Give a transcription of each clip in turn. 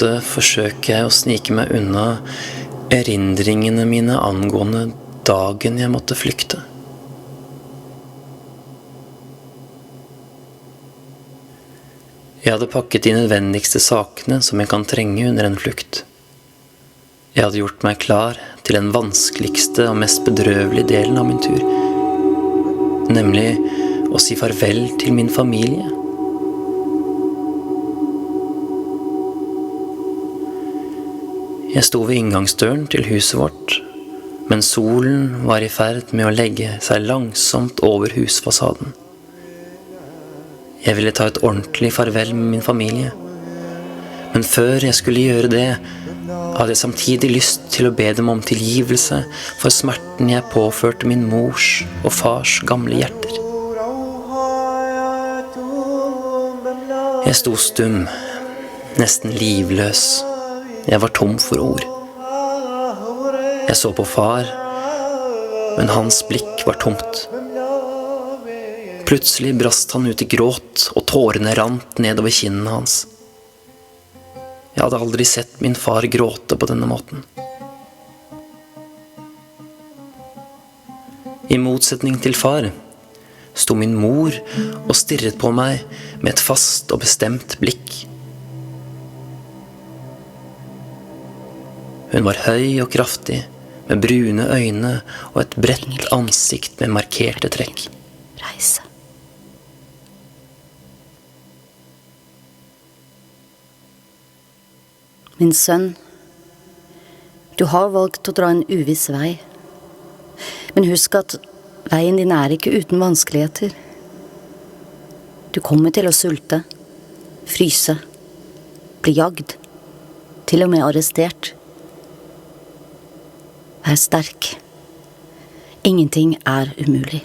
ofte forsøker jeg å snike meg unna erindringene mine angående dagen jeg måtte flykte. Jeg hadde pakket de nødvendigste sakene som jeg kan trenge under en flukt. Jeg hadde gjort meg klar til den vanskeligste og mest bedrøvelige delen av min tur, nemlig å si farvel til min familie. Jeg sto ved inngangsdøren til huset vårt, men solen var i ferd med å legge seg langsomt over husfasaden. Jeg ville ta et ordentlig farvel med min familie, men før jeg skulle gjøre det, hadde jeg samtidig lyst til å be dem om tilgivelse for smerten jeg påførte min mors og fars gamle hjerter. Jeg sto stum, nesten livløs. Jeg var tom for ord. Jeg så på far, men hans blikk var tomt. Plutselig brast han ut i gråt, og tårene rant nedover kinnene hans. Jeg hadde aldri sett min far gråte på denne måten. I motsetning til far sto min mor og stirret på meg med et fast og bestemt blikk. Hun var høy og kraftig, med brune øyne og et bredt ansikt med markerte trekk. Reise. Min sønn, du har valgt å dra en uviss vei. Men husk at veien din er ikke uten vanskeligheter. Du kommer til å sulte, fryse, bli jagd, til og med arrestert. Vær sterk. Ingenting er umulig.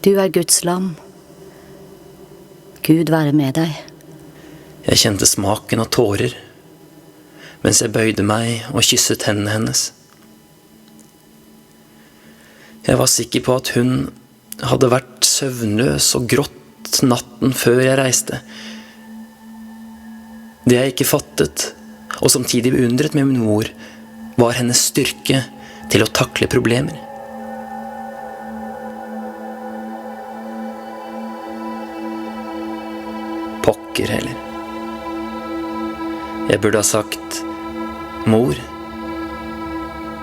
Du er Guds lam. Gud være med deg. Jeg kjente smaken av tårer, mens jeg bøyde meg og kysset hendene hennes. Jeg var sikker på at hun hadde vært søvnløs og grått natten før jeg reiste. Det jeg ikke fattet, og samtidig beundret med min mor, var hennes styrke til å takle problemer. Pokker heller. Jeg burde ha sagt, mor,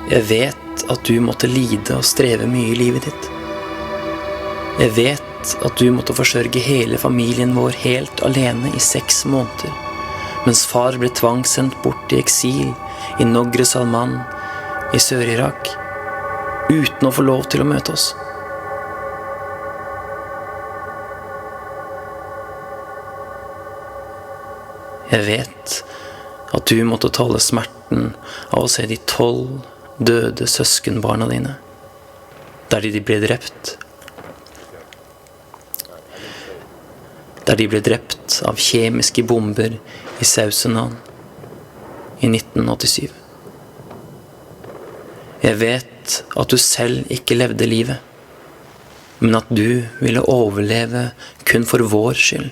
jeg vet at du måtte lide og streve mye i livet ditt. Jeg vet at du måtte forsørge hele familien vår helt alene i 6 måneder, mens far ble tvangssendt bort i eksil i Nogre Salman i Sør-Irak, uten å få lov til å møte oss. Jeg vet at du måtte tåle smerten av å se de 12 døde søskenbarna dine, der de ble drept. Der de ble drept av kjemiske bomber i Sausenan i 1987. Jeg vet at du selv ikke levde livet, men at du ville overleve kun for vår skyld.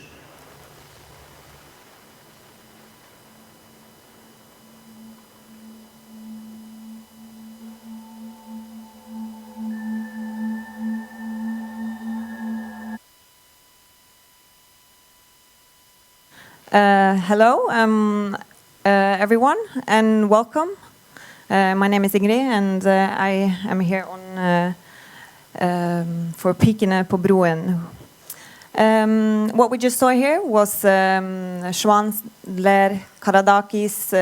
Hello, everyone, and welcome. My name is Ingrid, and I am here on for Kirkenes på Broen. What we just saw here was Shwanler Karadaki's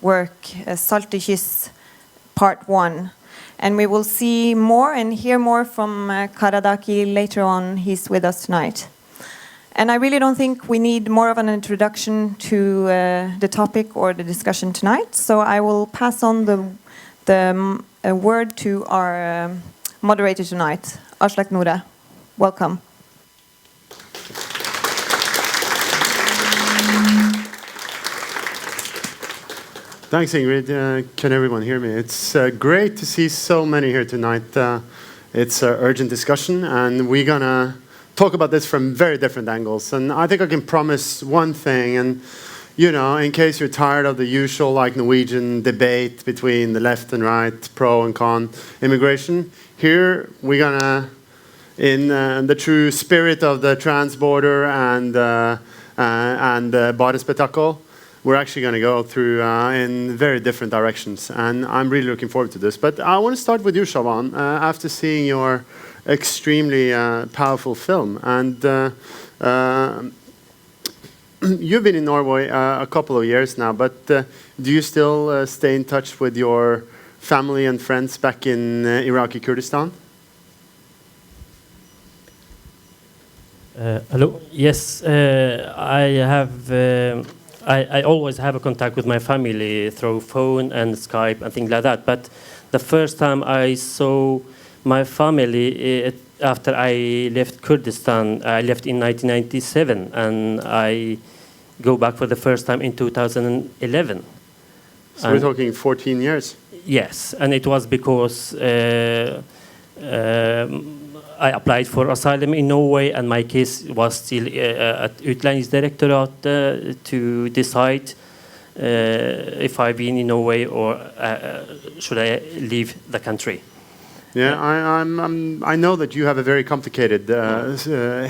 work, Salte Kyss, Part 1. And we will see more and hear more from Karadaki later on. He's with us tonight. And I really don't think we need more of an introduction to the topic or the discussion tonight. So I will pass on the word to our moderator tonight, Aslak Nora. Welcome. Thanks, Ingrid. Can everyone hear me? It's great to see so many here tonight. It's an urgent discussion, and we're gonna talk about this from very different angles. And I think I can promise one thing, and you know, in case you're tired of the usual like Norwegian debate between the left and right, pro and con immigration, here we're gonna, in the true spirit of the Transborder and Badespetakel, we're actually going to go through in very different directions, and I'm really looking forward to this. But I want to start with you, Shaban, after seeing your extremely powerful film. And you've been in Norway a couple of years now, but do you still stay in touch with your family and friends back in Iraqi Kurdistan? Hello. Yes, I have. I always have a contact with my family through phone and Skype and things like that. But the first time I saw my family after I left Kurdistan, I left in 1997, and I go back for the first time in 2011. So we're talking 14 years. Yes, and it was because I applied for asylum in Norway, and my case was still at Utlendingsdirektoratet to decide if I've been in Norway or should I leave the country. Yeah, I know that you have a very complicated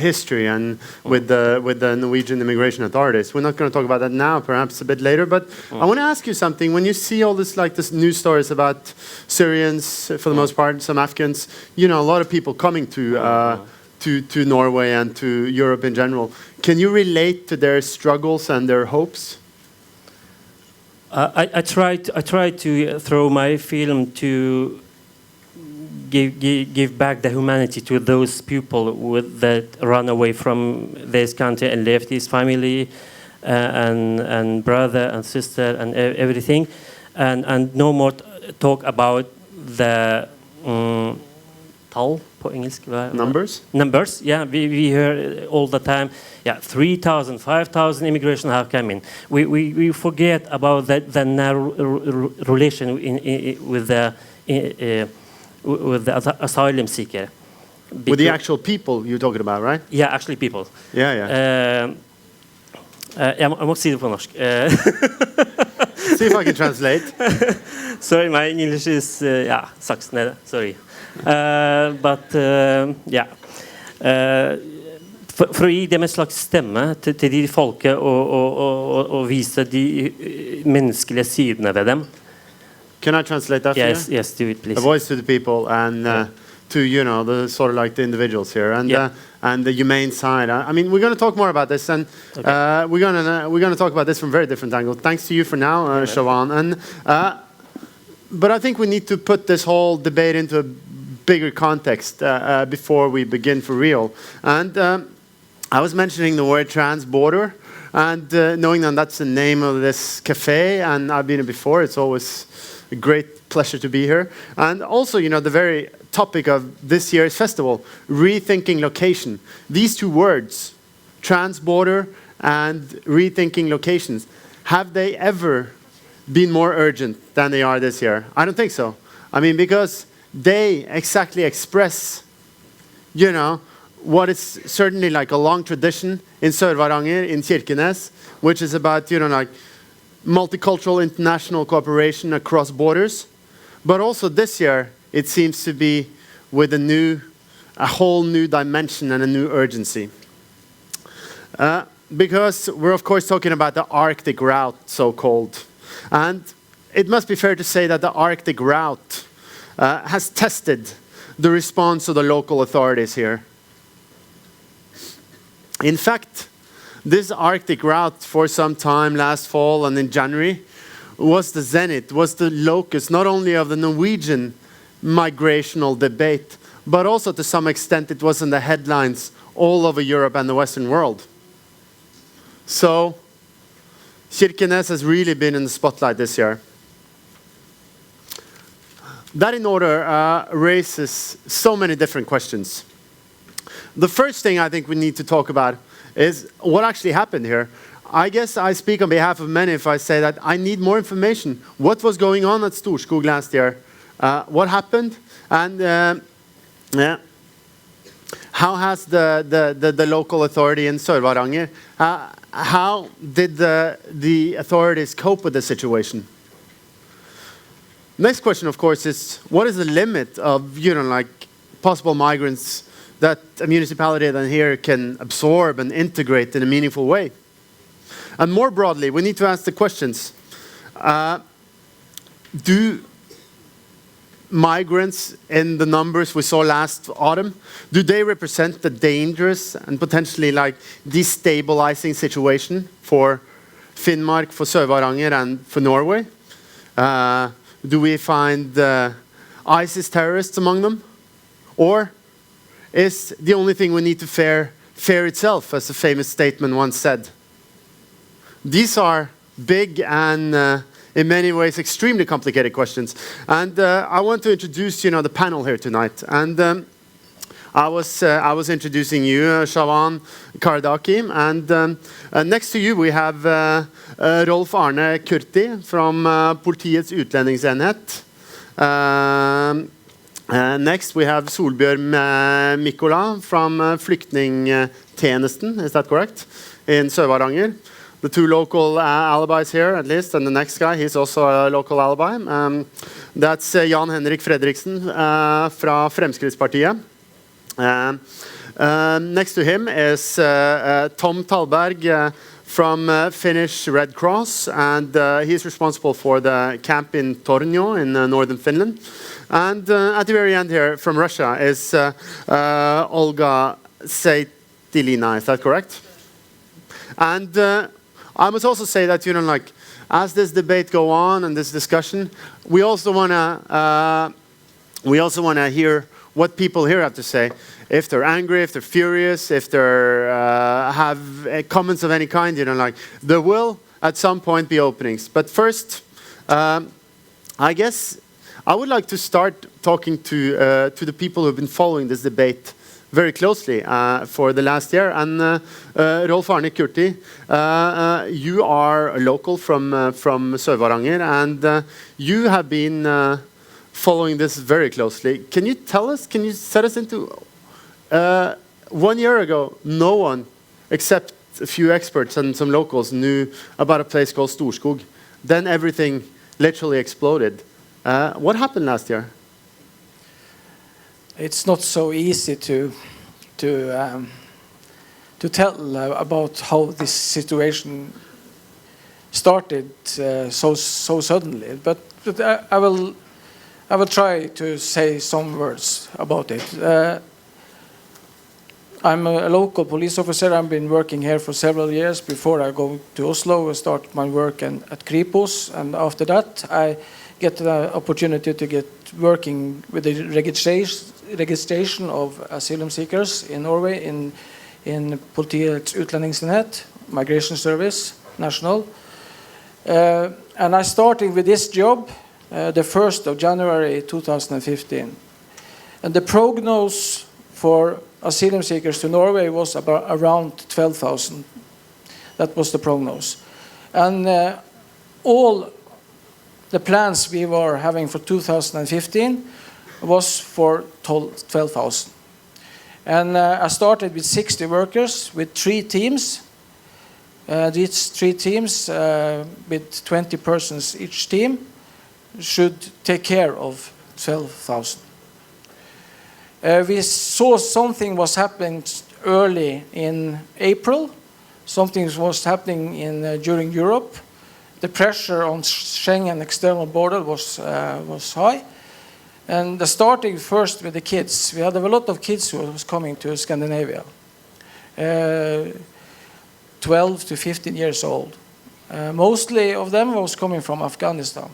history and with the Norwegian immigration authorities. We're not going to talk about that now, perhaps a bit later. But I want to ask you something. When you see all this news stories about Syrians, for the most part, some Afghans, you know, a lot of people coming to Norway and to Europe in general. Can you relate to their struggles and their hopes? I tried to throw my film to give back the humanity to those people that run away from this country and left his family and brother and sister and everything, and no more talk about the tal på engelsk. Numbers, yeah. We hear all the time, yeah, 3,000, 5,000 immigration have come in. We forget about the narrow relation with the asylum seeker. With the actual people you're talking about, right? Yeah, actually people. Yeah. Jeg må si det på norsk. See if I can translate. Sorry, my English is sucks. Sorry. But yeah. For å gi dem en slags stemme til de folket og vise de menneskelige sidene ved dem. Can I translate that for you? Yes, do it, please. A voice to the people and to, you know, the sort of like the individuals here and the humane side. I mean, we're going to talk more about this, and okay. We're going to talk about this from very different angles. Thanks to you for now, Shaban. And but I think we need to put this whole debate into a bigger context before we begin for real. And I was mentioning the word Transborder, and knowing that that's the name of this cafe, and I've been here before, it's always a great pleasure to be here. And also, you know, the very topic of this year's festival, rethinking location. These two words, Transborder and rethinking locations, have they ever been more urgent than they are this year? I don't think so. I mean, because they exactly express, you know, what is certainly like a long tradition in Sør-Varanger, in Kirkenes, which is about, you know, like multicultural international cooperation across borders. But also this year, it seems to be with a whole new dimension and a new urgency. Because we're of course talking about the Arctic route, so-called. And it must be fair to say that the Arctic route has tested the response of the local authorities here. In fact, this Arctic route for some time last fall and in January was the zenith, was the locus not only of the Norwegian migrational debate, but also to some extent it was in the headlines all over Europe and the Western world. So Kirkenes has really been in the spotlight this year. That in order raises so many different questions. The first thing I think we need to talk about is what actually happened here. I guess I speak on behalf of many if I say that I need more information. What was going on at Storskog last year? What happened? And how has the local authority in Sør-Varanger, how did the authorities cope with the situation? Next question, of course, is what is the limit of, like possible migrants that a municipality than here can absorb and integrate in a meaningful way? And more broadly, we need to ask the questions. Do migrants in the numbers we saw last autumn, do they represent the dangerous and potentially like destabilizing situation for Finnmark, for Sør-Varanger and for Norway? Do we find ISIS terrorists among them? Or is the only thing we need to fear itself, as a famous statement once said? These are big and in many ways extremely complicated questions. And I want to introduce the panel here tonight. And I was introducing you, Shawan Karadaki, and next to you we have Rolf Arne Kurti from Politiets utlendingsenhet. Next we have Solbjørn Mikkola from Flyktningtjenesten, is that correct? In Sør-Varanger. The two local alibis here, at least, and the next guy, he's also a local alibi. That's Jan Henrik Fredriksen fra Fremskrittspartiet. Next to him is Tom Tallberg from Finnish Red Cross, and he's responsible for the camp in Tornio in northern Finland. And at the very end here, from Russia, is Olga Seitilina, is that correct? And I must also say that, like, as this debate go on and this discussion, we also want to hear what people here have to say. If they're angry, if they're furious, if they have comments of any kind, like, there will at some point be openings. But first, I guess I would like to start talking to the people who've been following this debate very closely for the last year. And Rolf Arne Kurti, you are a local from Sør-Varanger, and you have been following this very closely. Can you tell us, can you set us into 1 year ago, no one except a few experts and some locals knew about a place called Storskog. Then everything literally exploded. What happened last year? It's not so easy to tell about how this situation started so suddenly. But I will try to say some words about it. I'm a local police officer. I've been working here for several years before I go to Oslo and start my work at Kripos. And after that, I get the opportunity to get working with the registration of asylum seekers in Norway in Politiets utlendingsenhet, Migration Service, National. And I started with this job the 1st of January 2015. And the prognosis for asylum seekers to Norway was around 12,000. That was the prognosis. And all the plans we were having for 2015 was for 12,000. And I started with 60 workers with 3 teams. These 3 teams with 20 persons each team should take care of 12,000. We saw something was happening early in April. Something was happening during Europe. The pressure on Schengen external border was high. And starting first with the kids. We had a lot of kids who was coming to Scandinavia. 12 to 15 years old. Mostly of them was coming from Afghanistan.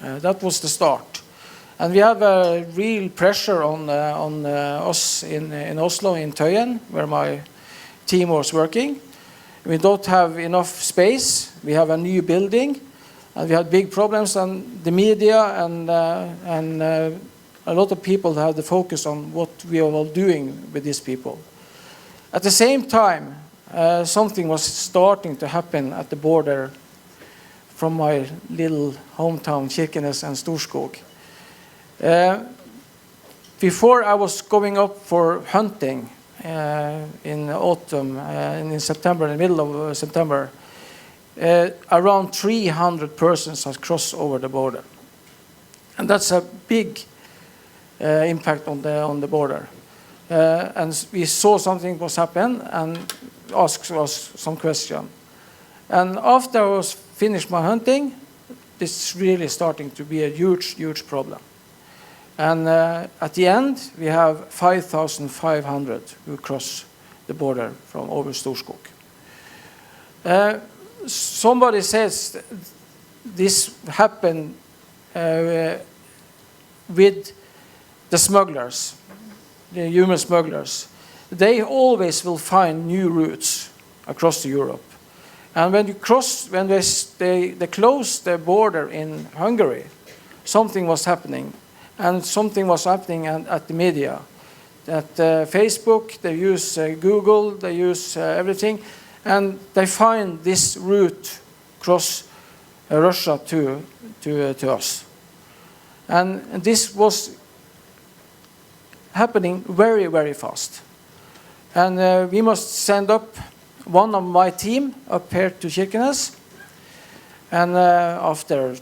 That was the start. And we have a real pressure on us in Oslo, in Tøyen, where my team was working. We don't have enough space. We have a new building, and we had big problems. And the media and a lot of people have the focus on what we are all doing with these people. At the same time, something was starting to happen at the border from my little hometown, Kirkenes and Storskog. Before I was going up for hunting in autumn, in September, in the middle of September, around 300 persons have crossed over the border. And that's a big impact on the border. And we saw something was happening and asked us some question. And after I was finished my hunting, this is really starting to be a huge, huge problem. And at the end, we have 5,500 who cross the border from over Storskog. Somebody says this happened with the smugglers, the human smugglers. They always will find new routes across Europe. And when you cross, when they closed the border in Hungary, something was happening. And something was happening at the media. At Facebook, they use Google, they use everything. And they find this route across Russia to us. And this was happening very, very fast. And we must send up one of my team up here to Kirkenes. And after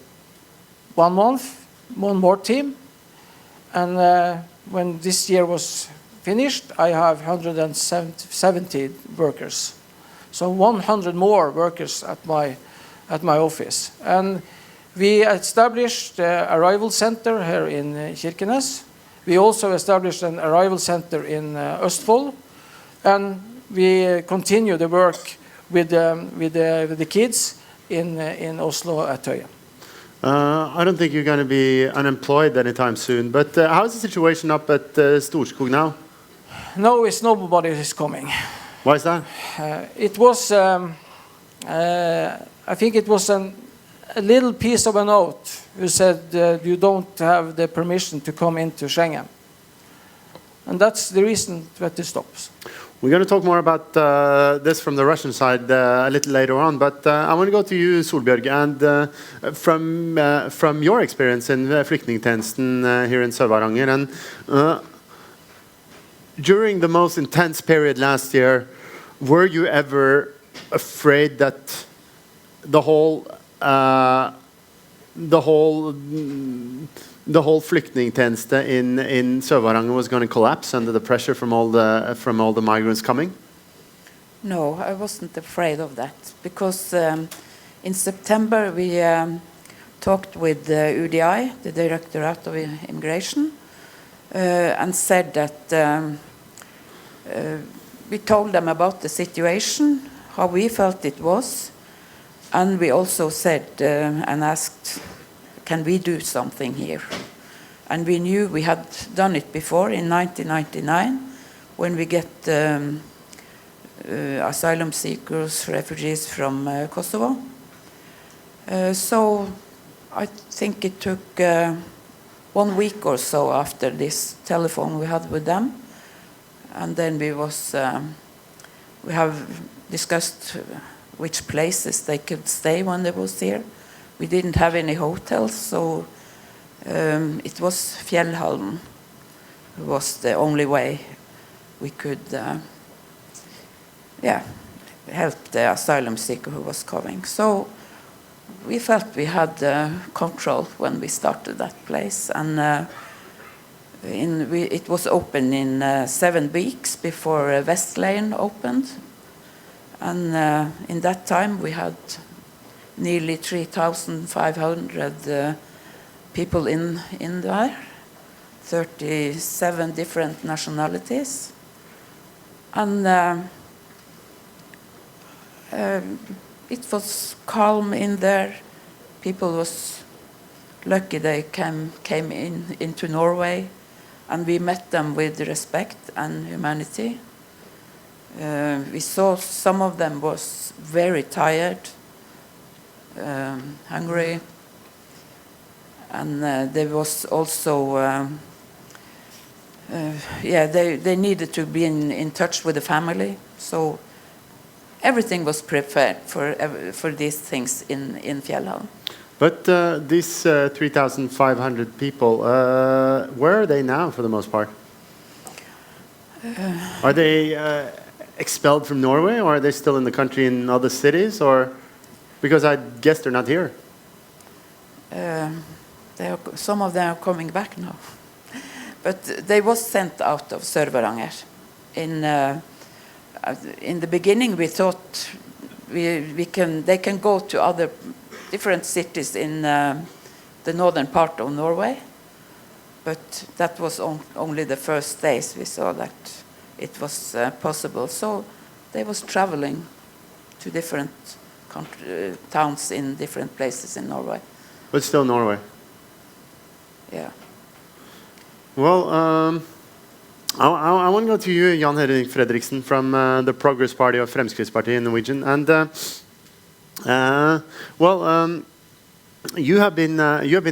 1 month, one more team. And when this year was finished, I have 170 workers. So 100 more workers at my office. And we established the arrival center here in Kirkenes. We also established an arrival center in Østfold. And we continue the work with the kids in Oslo at Tøyen. I don't think you're going to be unemployed anytime soon, but how's the situation up at Storskog now? No, it's nobody is coming. Why is that? It was, I think it was a little piece of a note who said you don't have the permission to come into Schengen. And that's the reason that it stops. We're going to talk more about this from the Russian side a little later on, but I want to go to you, Solbjørg, and from your experience in flyktningtjenesten here in Sør-Varanger, and during the most intense period last year, were you ever afraid that the whole flyktningtjeneste in Sør-Varanger was going to collapse under the pressure from all the migrants coming? No, I wasn't afraid of that, because in September we talked with UDI, the Directorate of Immigration, and said that we told them about the situation, how we felt it was, and we also said and asked, can we do something here? And we knew we had done it before in 1999 when we get asylum seekers, refugees from Kosovo. So I think it took 1 week or so after this telephone we had with them, and then we have discussed which places they could stay when they was here. We didn't have any hotels, so it was Fjellhallen was the only way we could help the asylum seeker who was coming. So we felt we had control when we started that place, and it was open in 7 weeks before Vestlane opened, and in that time we had nearly 3,500 people in there, 37 different nationalities, and it was calm in there. People was lucky they came into Norway, and we met them with respect and humanity. We saw some of them was very tired, hungry, and there was also they needed to be in touch with the family, so everything was prepared for these things in Fjellhallen. But these 3,500 people, where are they now for the most part? Are they expelled from Norway, or are they still in the country in other cities, or because I guess they're not here? Some of them are coming back now, but they was sent out of Sør-Varanger. In the beginning, we thought they can go to other different cities in the northern part of Norway, but that was only the first days we saw that it was possible. So they was traveling to different towns in different places in Norway. But still Norway. Yeah. Well, I want to go to you, Jan Henrik Fredriksen, from the Progress Party of Fremskrittspartiet in Norwegian. And you have been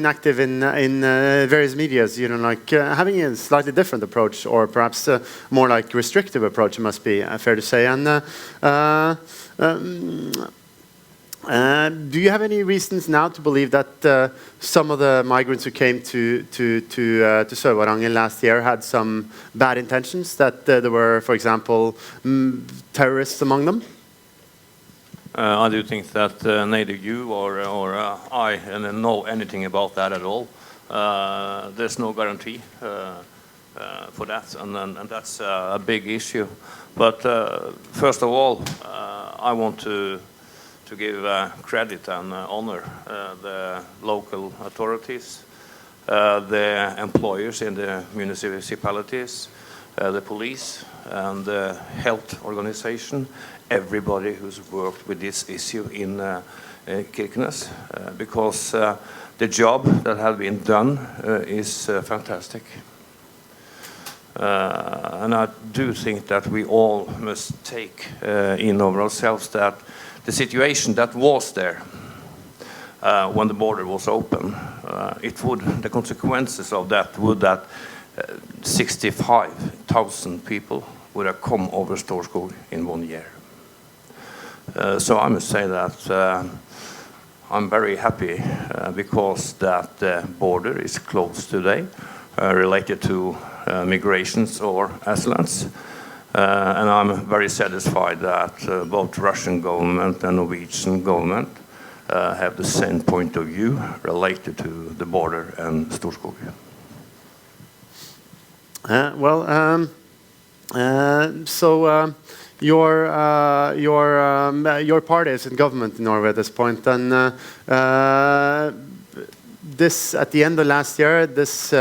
active in various medias, like having a slightly different approach, or perhaps more like restrictive approach, it must be fair to say. And do you have any reasons now to believe that some of the migrants who came to Sør-Varanger last year had some bad intentions, that there were, for example, terrorists among them? I do think that neither you or I know anything about that at all. There's no guarantee for that, and that's a big issue. But first of all, I want to give credit and honor the local authorities, the employers in the municipalities, the police, and the health organization, everybody who's worked with this issue in Kirkenes, because the job that has been done is fantastic. And I do think that we all must take in over ourselves that the situation that was there when the border was open, the consequences of that would that 65,000 people would have come over Storskog in 1 year. So I must say that I'm very happy because that border is closed today related to migrations or asylums. And I'm very satisfied that both Russian government and Norwegian government have the same point of view related to the border and Storskog. Your party is in government in Norway at this point, and this at the end of last year, this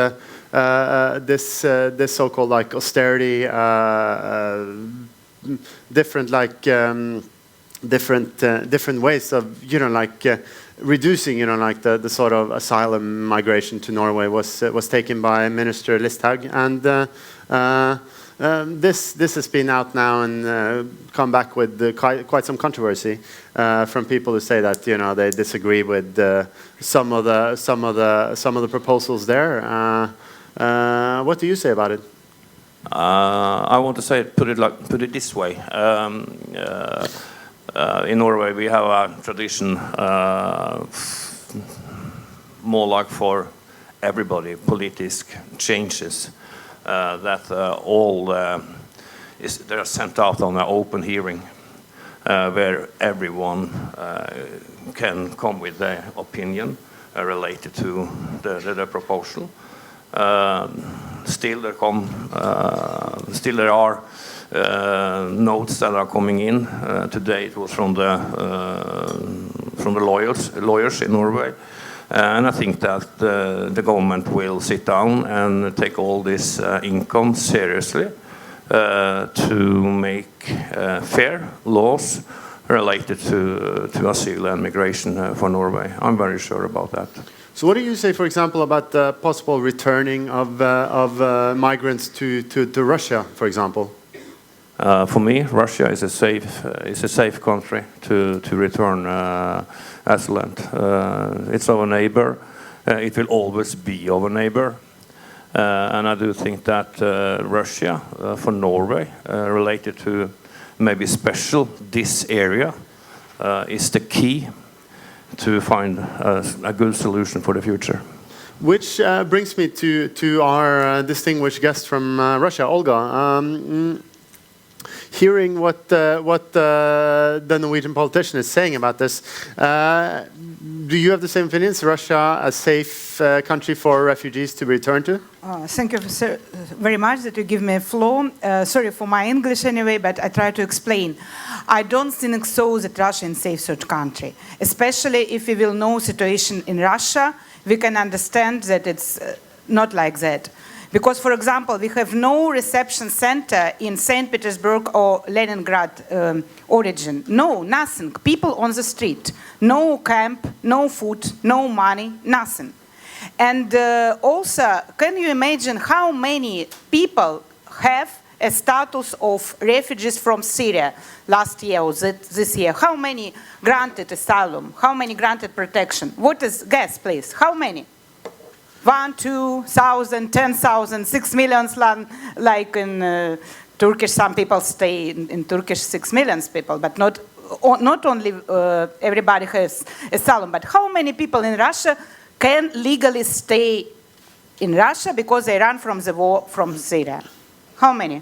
so-called like austerity, different ways of reducing the sort of asylum migration to Norway was taken by Minister Listhaug, and this has been out now and come back with quite some controversy from people who say that they disagree with some of the proposals there. What do you say about it? I want to say put it this way. In Norway, we have a tradition more like for everybody, political changes that they are sent out on an open hearing where everyone can come with their opinion related to the proposal. Still there are notes that are coming in. Today it was from the lawyers in Norway, and I think that the government will sit down and take all this income seriously to make fair laws related to asylum and migration for Norway. I'm very sure about that. So what do you say, for example, about the possible returning of migrants to Russia, for example? For me, Russia is a safe country to return asylum. It's our neighbor. It will always be our neighbor. And I do think that Russia, for Norway, related to maybe special this area, is the key to find a good solution for the future. Which brings me to our distinguished guest from Russia, Olga. Hearing what the Norwegian politician is saying about this, do you have the same opinions? Is Russia a safe country for refugees to be returned to? Thank you very much that you give me a floor. Sorry for my English anyway, but I try to explain. I don't think so that Russia is a safe third country, especially if we will know situation in Russia. We can understand that it's not like that. Because, for example, we have no reception center in St. Petersburg or Leningrad origin. No, nothing. People on the street. No camp, no food, no money, nothing. And also, can you imagine how many people have a status of refugees from Syria last year or this year? How many granted asylum? How many granted protection? What is, guess please, how many? 1, 2,000, 10,000, 6 million, like in Turkish, some people stay in Turkish 6 million people, but not only everybody has asylum, but how many people in Russia can legally stay in Russia because they ran from the war from Syria? How many?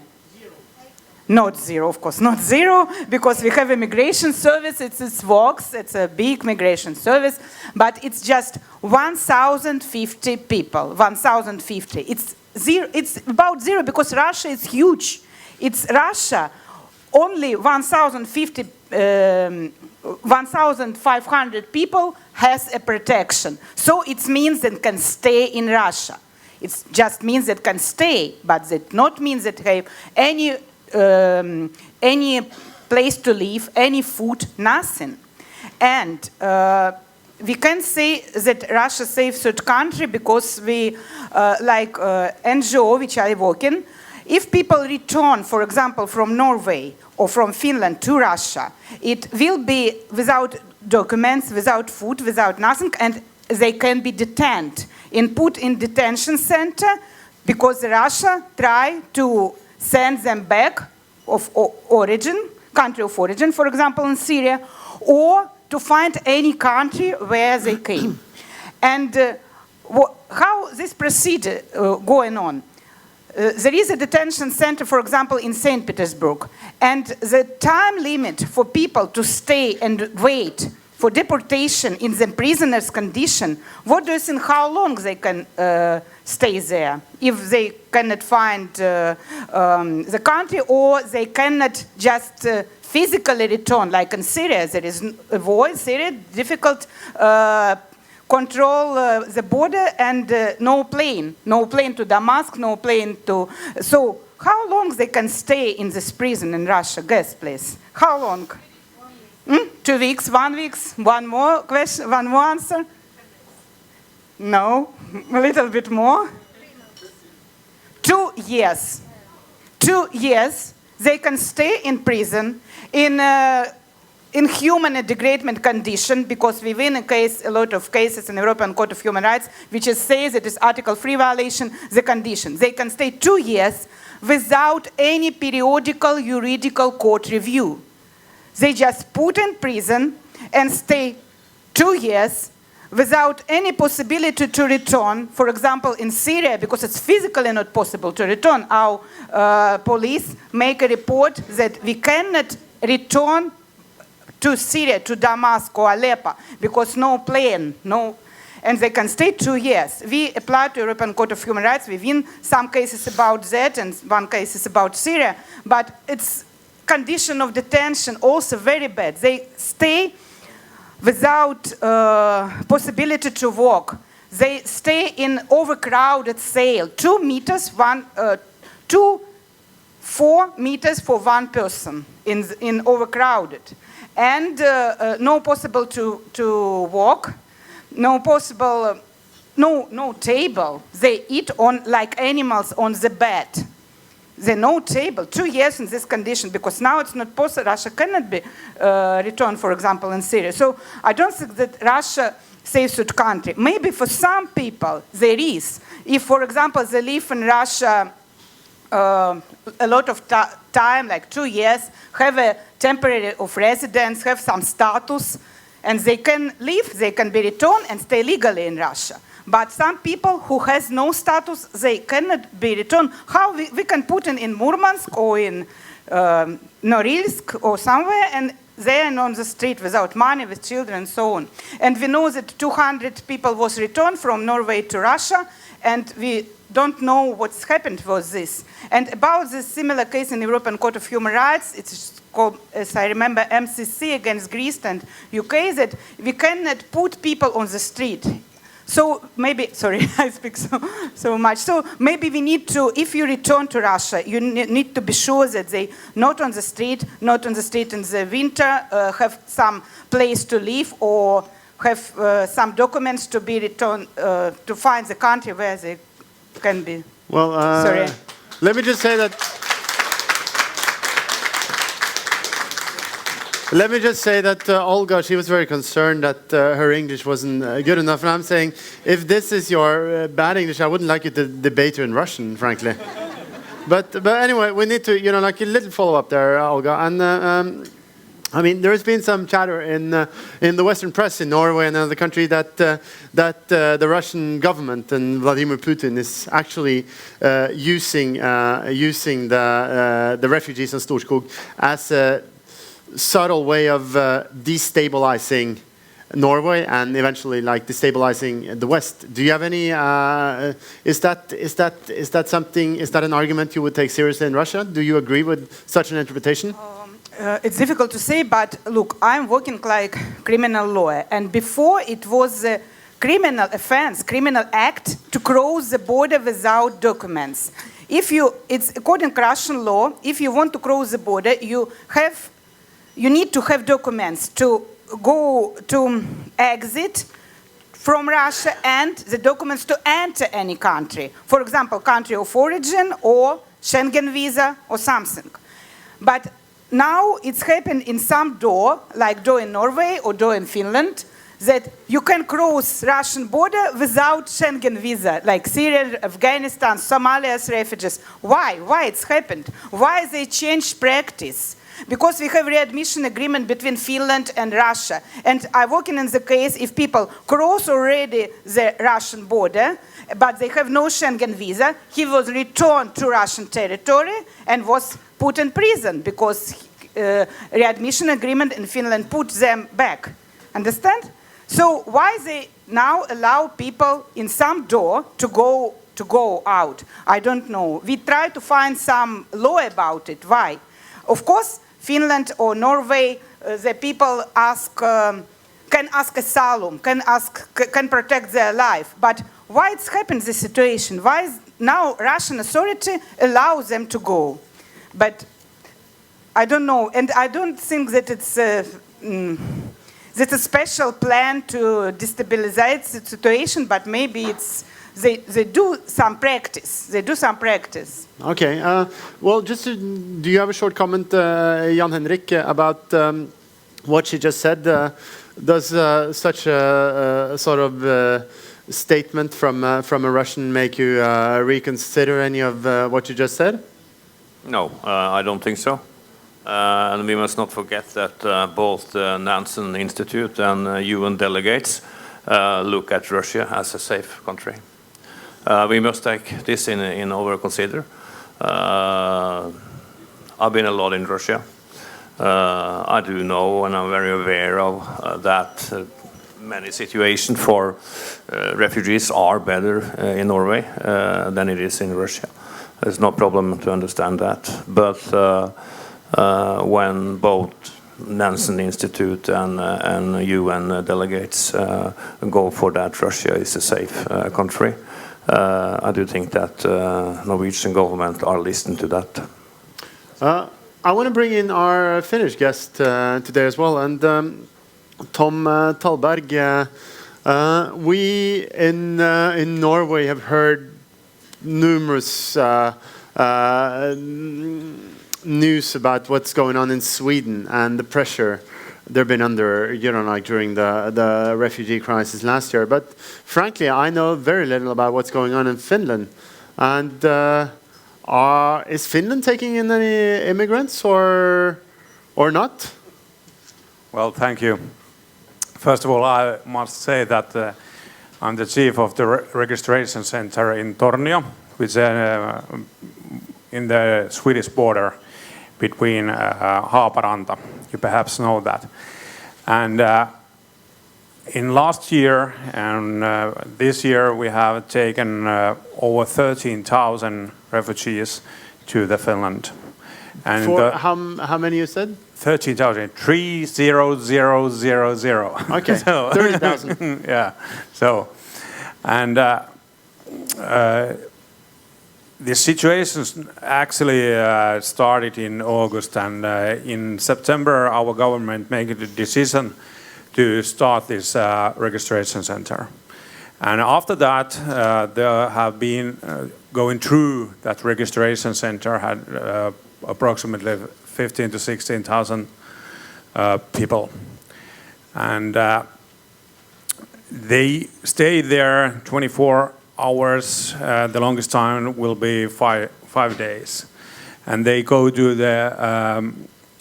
Not zero, of course, not zero, because we have a migration service, it works, it's a big migration service, but it's just 1,050 people, 1,050. It's zero, it's about zero because Russia is huge. It's Russia, only 1,500 people has a protection. So it means that can stay in Russia. It just means that can stay, but that not means that have any place to live, any food, nothing. And we can say that Russia is a safe third country because we, like NGO, which I work in, if people return, for example, from Norway or from Finland to Russia, it will be without documents, without food, without nothing, and they can be detained and put in detention center because Russia try to send them back of origin, country of origin, for example, in Syria, or to find any country where they came. And how this procedure going on? There is a detention center, for example, in St. Petersburg, and the time limit for people to stay and wait for deportation in the prisoner's condition, what do you think, how long they can stay there if they cannot find the country or they cannot just physically return, like in Syria, there is a war in Syria, difficult control the border and no plane to Damascus, no plane to, so how long they can stay in this prison in Russia? Guess, please. How long? 2 weeks, 1 week, one more question, one more answer? No, a little bit more. 2 years. 2 years they can stay in prison in human degradement condition, because we win a lot of cases in the European Court of Human Rights, which says it is Article 3 violation, the condition. They can stay 2 years without any periodical juridical court review. They just put in prison and stay 2 years without any possibility to return. For example, in Syria, because it's physically not possible to return, our police make a report that we cannot return to Syria, to Damascus or Aleppo, because no plane, no, and they can stay 2 years. We apply to European Court of Human Rights. We win some cases about that, and one case is about Syria, but it's condition of detention also very bad. They stay without possibility to walk. They stay in overcrowded cell, 2 meters, 4 meters for one person in overcrowded, and no possible to walk, no possible, no table. They eat on like animals on the bed. There's no table, 2 years in this condition, because now it's not possible. Russia cannot be returned, for example, in Syria. So I don't think that Russia saves that country. Maybe for some people there is. If, for example, they live in Russia a lot of time, like 2 years, have a temporary of residence, have some status, and they can live, they can be returned and stay legally in Russia. But some people who has no status, they cannot be returned. How we can put in Murmansk or in Norilsk or somewhere, and they are on the street without money, with children, and so on. And we know that 200 people was returned from Norway to Russia, and we don't know what's happened with this. And about this similar case in European Court of Human Rights, it's called, as I remember, MCC against Greece and UK, that we cannot put people on the street. So maybe, sorry, I speak so much. So maybe we need to, if you return to Russia, you need to be sure that they not on the street in the winter, have some place to live, or have some documents to be returned, to find the country where they can be. Well, sorry. Let me just say that. Let me just say that Olga, she was very concerned that her English wasn't good enough. And I'm saying, if this is your bad English, I wouldn't like you to debate her in Russian, frankly. But anyway, we need to, like a little follow-up there, Olga. And I mean, there has been some chatter in the Western press in Norway and other country that the Russian government and Vladimir Putin is actually using the refugees in Storskog as a subtle way of destabilizing Norway and eventually like destabilizing the West. Do you have any? Is that something? Is that an argument you would take seriously in Russia? Do you agree with such an interpretation? It's difficult to say, but look, I'm working like criminal lawyer, and before it was a criminal offense, criminal act to cross the border without documents. It's according to Russian law, if you want to cross the border, you need to have documents to go to exit from Russia and the documents to enter any country. For example, country of origin or Schengen visa or something. But now it's happened in some door, like door in Norway or door in Finland, that you can cross Russian border without Schengen visa, like Syria, Afghanistan, Somalia's refugees. Why? Why it's happened? Why they changed practice? Because we have readmission agreement between Finland and Russia. And I'm working in the case if people cross already the Russian border, but they have no Schengen visa, he was returned to Russian territory and was put in prison because readmission agreement in Finland put them back. Understand? So why they now allow people in some door to go out? I don't know. We try to find some law about it. Why? Of course, Finland or Norway, the people can ask asylum, can protect their life. But why it's happened this situation? Why is now Russian authority allows them to go? But I don't know, and I don't think that it's a special plan to destabilize the situation. But maybe it's. They do some practice. They do some practice. Okay. Well, do you have a short comment, Jan Henrik, about what she just said? Does such a sort of statement from a Russian make you reconsider any of what you just said? No, I don't think so. And we must not forget that both the Nansen Institute and UN delegates look at Russia as a safe country. We must take this in our consider. I've been a lot in Russia. I do know, and I'm very aware of that many situations for refugees are better in Norway than it is in Russia. There's no problem to understand that. But when both Nansen Institute and UN delegates go for that Russia is a safe country, I do think that Norwegian government are listening to that. I want to bring in our Finnish guest today as well, and Tom Tallberg. We in Norway have heard numerous news about what's going on in Sweden and the pressure they've been under, like during the refugee crisis last year. But frankly, I know very little about what's going on in Finland. And is Finland taking in any immigrants or not? Well, thank you. First of all, I must say that I'm the chief of the registration center in Tornio, which is in the Swedish border between Haaparanta. You perhaps know that. And in last year and this year we have taken over 13,000 refugees to the Finland. And For how many you said? 13,000, 30000. Okay, So, 30,000. Yeah. So, and the situation actually started in August, and in September our government made a decision to start this registration center. And after that, there have been going through that registration center had approximately 15 to 16,000 people, and they stay there 24 hours. The longest time will be five days, and they go to the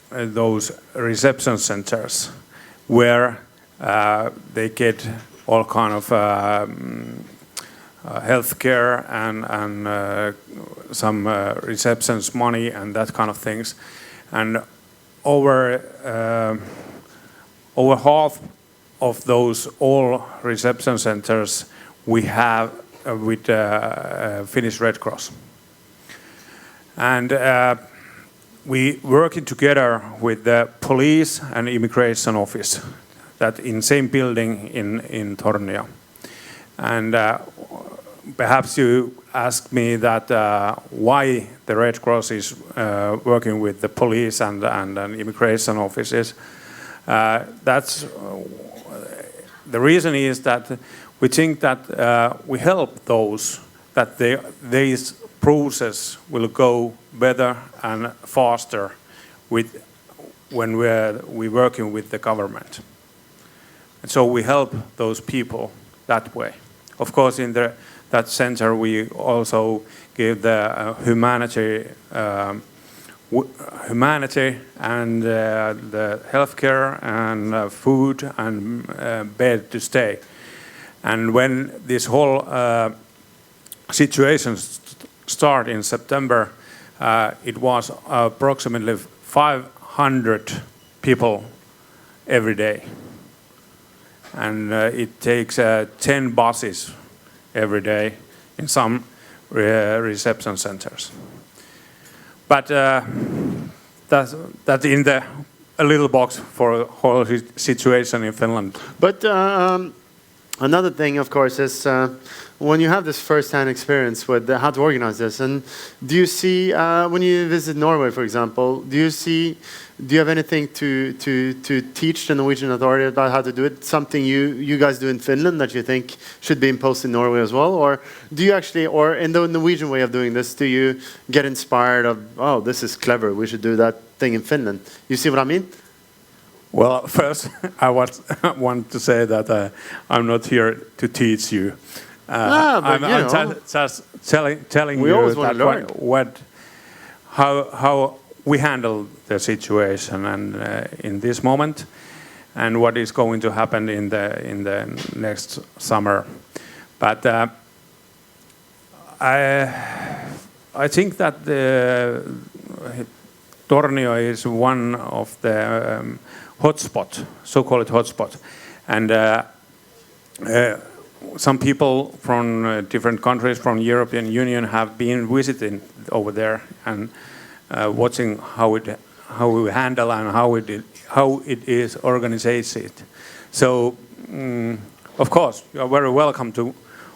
those reception centers where they get all kind of health care and some receptions money and that kind of things. And over half of those all reception centers we have with Finnish Red Cross. And we working together with the police and immigration office that in same building in Tornio. And perhaps you ask me that why the Red Cross is working with the police and immigration offices. That's the reason is that we think that we help those that this process will go better and faster when we're working with the government. And so we help those people that way. Of course, in that center, we also give the humanity and the healthcare and food and bed to stay. And when this whole situation started in September, it was approximately 500 people every day. And it takes 10 buses every day in some reception centers. But that's in a little box for the whole situation in Finland. But another thing, of course, is when you have this first-hand experience with how to organize this, and do you see, when you visit Norway, for example, do you have anything to teach the Norwegian authority about how to do it? Something you guys do in Finland that you think should be imposed in Norway as well? Or do you actually, or in the Norwegian way of doing this, do you get inspired of, oh, this is clever, we should do that thing in Finland? You see what I mean? Well, first, I want to say that I'm not here to teach you. But I'm just telling we you always want to learn. how we handle the situation and in this moment, and what is going to happen in the next summer. But I think that Tornio is one of the so-called hotspot, and some people from different countries from the European Union have been visiting over there and watching how we handle and how it is organized. So, of course, you are very welcome to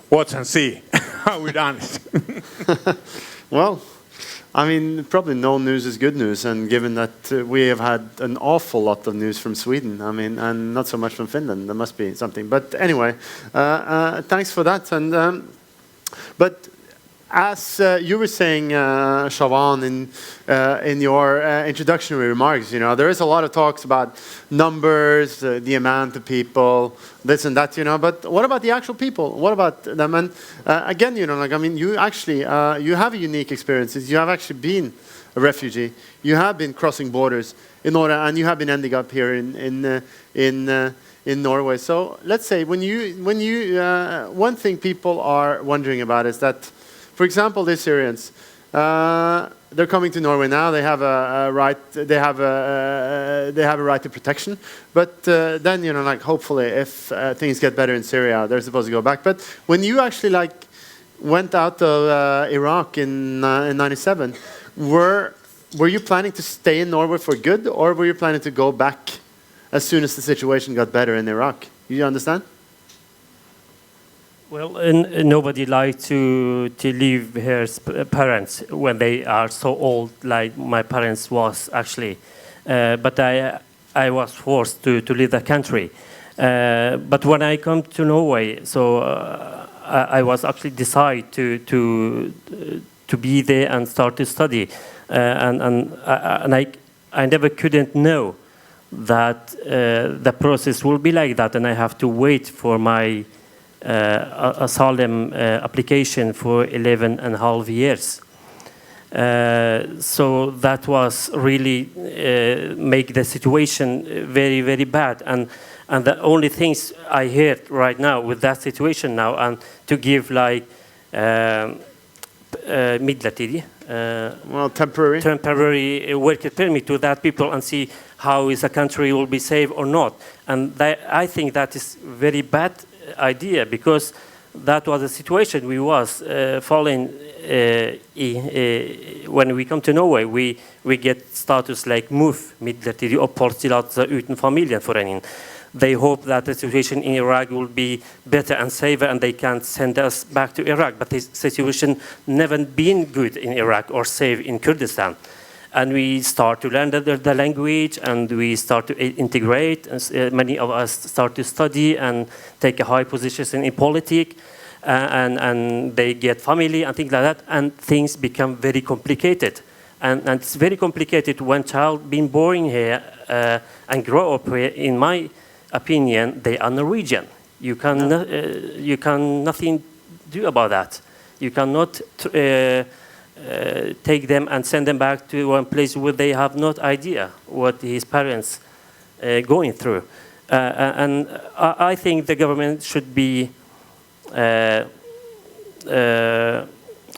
watch and see how we done it. Well, I mean, probably no news is good news, and given that we have had an awful lot of news from Sweden, I mean, and not so much from Finland, there must be something. But anyway, thanks for that. And but as you were saying, Shawan, in your introductory remarks, you know, there is a lot of talks about numbers, the amount of people, this and that, you know. But what about the actual people? What about them? And again, you know, like, I mean, you actually you have a unique experiences. You have actually been a refugee. You have been crossing borders in order, and you have been ending up here in in Norway. So let's say when you one thing people are wondering about is that, for example, the Syrians, they're coming to Norway now. They have a right. They have a right to protection. But then, you know, like, hopefully, if things get better in Syria, they're supposed to go back. But when you actually like went out of Iraq in '97, were you planning to stay in Norway for good, or were you planning to go back as soon as the situation got better in Iraq? You understand? Well, nobody likes to leave her parents when they are so old, like my parents was actually. But I was forced to leave the country. But when I come to Norway, so I was actually decide to be there and start to study, and I never couldn't know that the process will be like that, and I have to wait for my asylum application for 11 and a half years. So that was really make the situation very, very bad. And the only things I heard right now with that situation now, and to give like midlertidig, well, temporary work permit to that people and see how is a country will be safe or not. And I think that is very bad idea, because that was the situation we was following when we come to Norway. We get status like MOF, midlertidig oppholdstillatelse uten familiegjenforening. They hope that the situation in Iraq will be better and safer, and they can send us back to Iraq. But the situation never been good in Iraq or safe in Kurdistan. And we start to learn the language, and we start to integrate. And many of us start to study and take a high positions in politics, and they get family and things like that, and things become very complicated. And it's very complicated when child being born here and grow up here. In my opinion, they are Norwegian. You can nothing do about that. You cannot take them and send them back to one place where they have no idea what his parents going through. And I think the government should be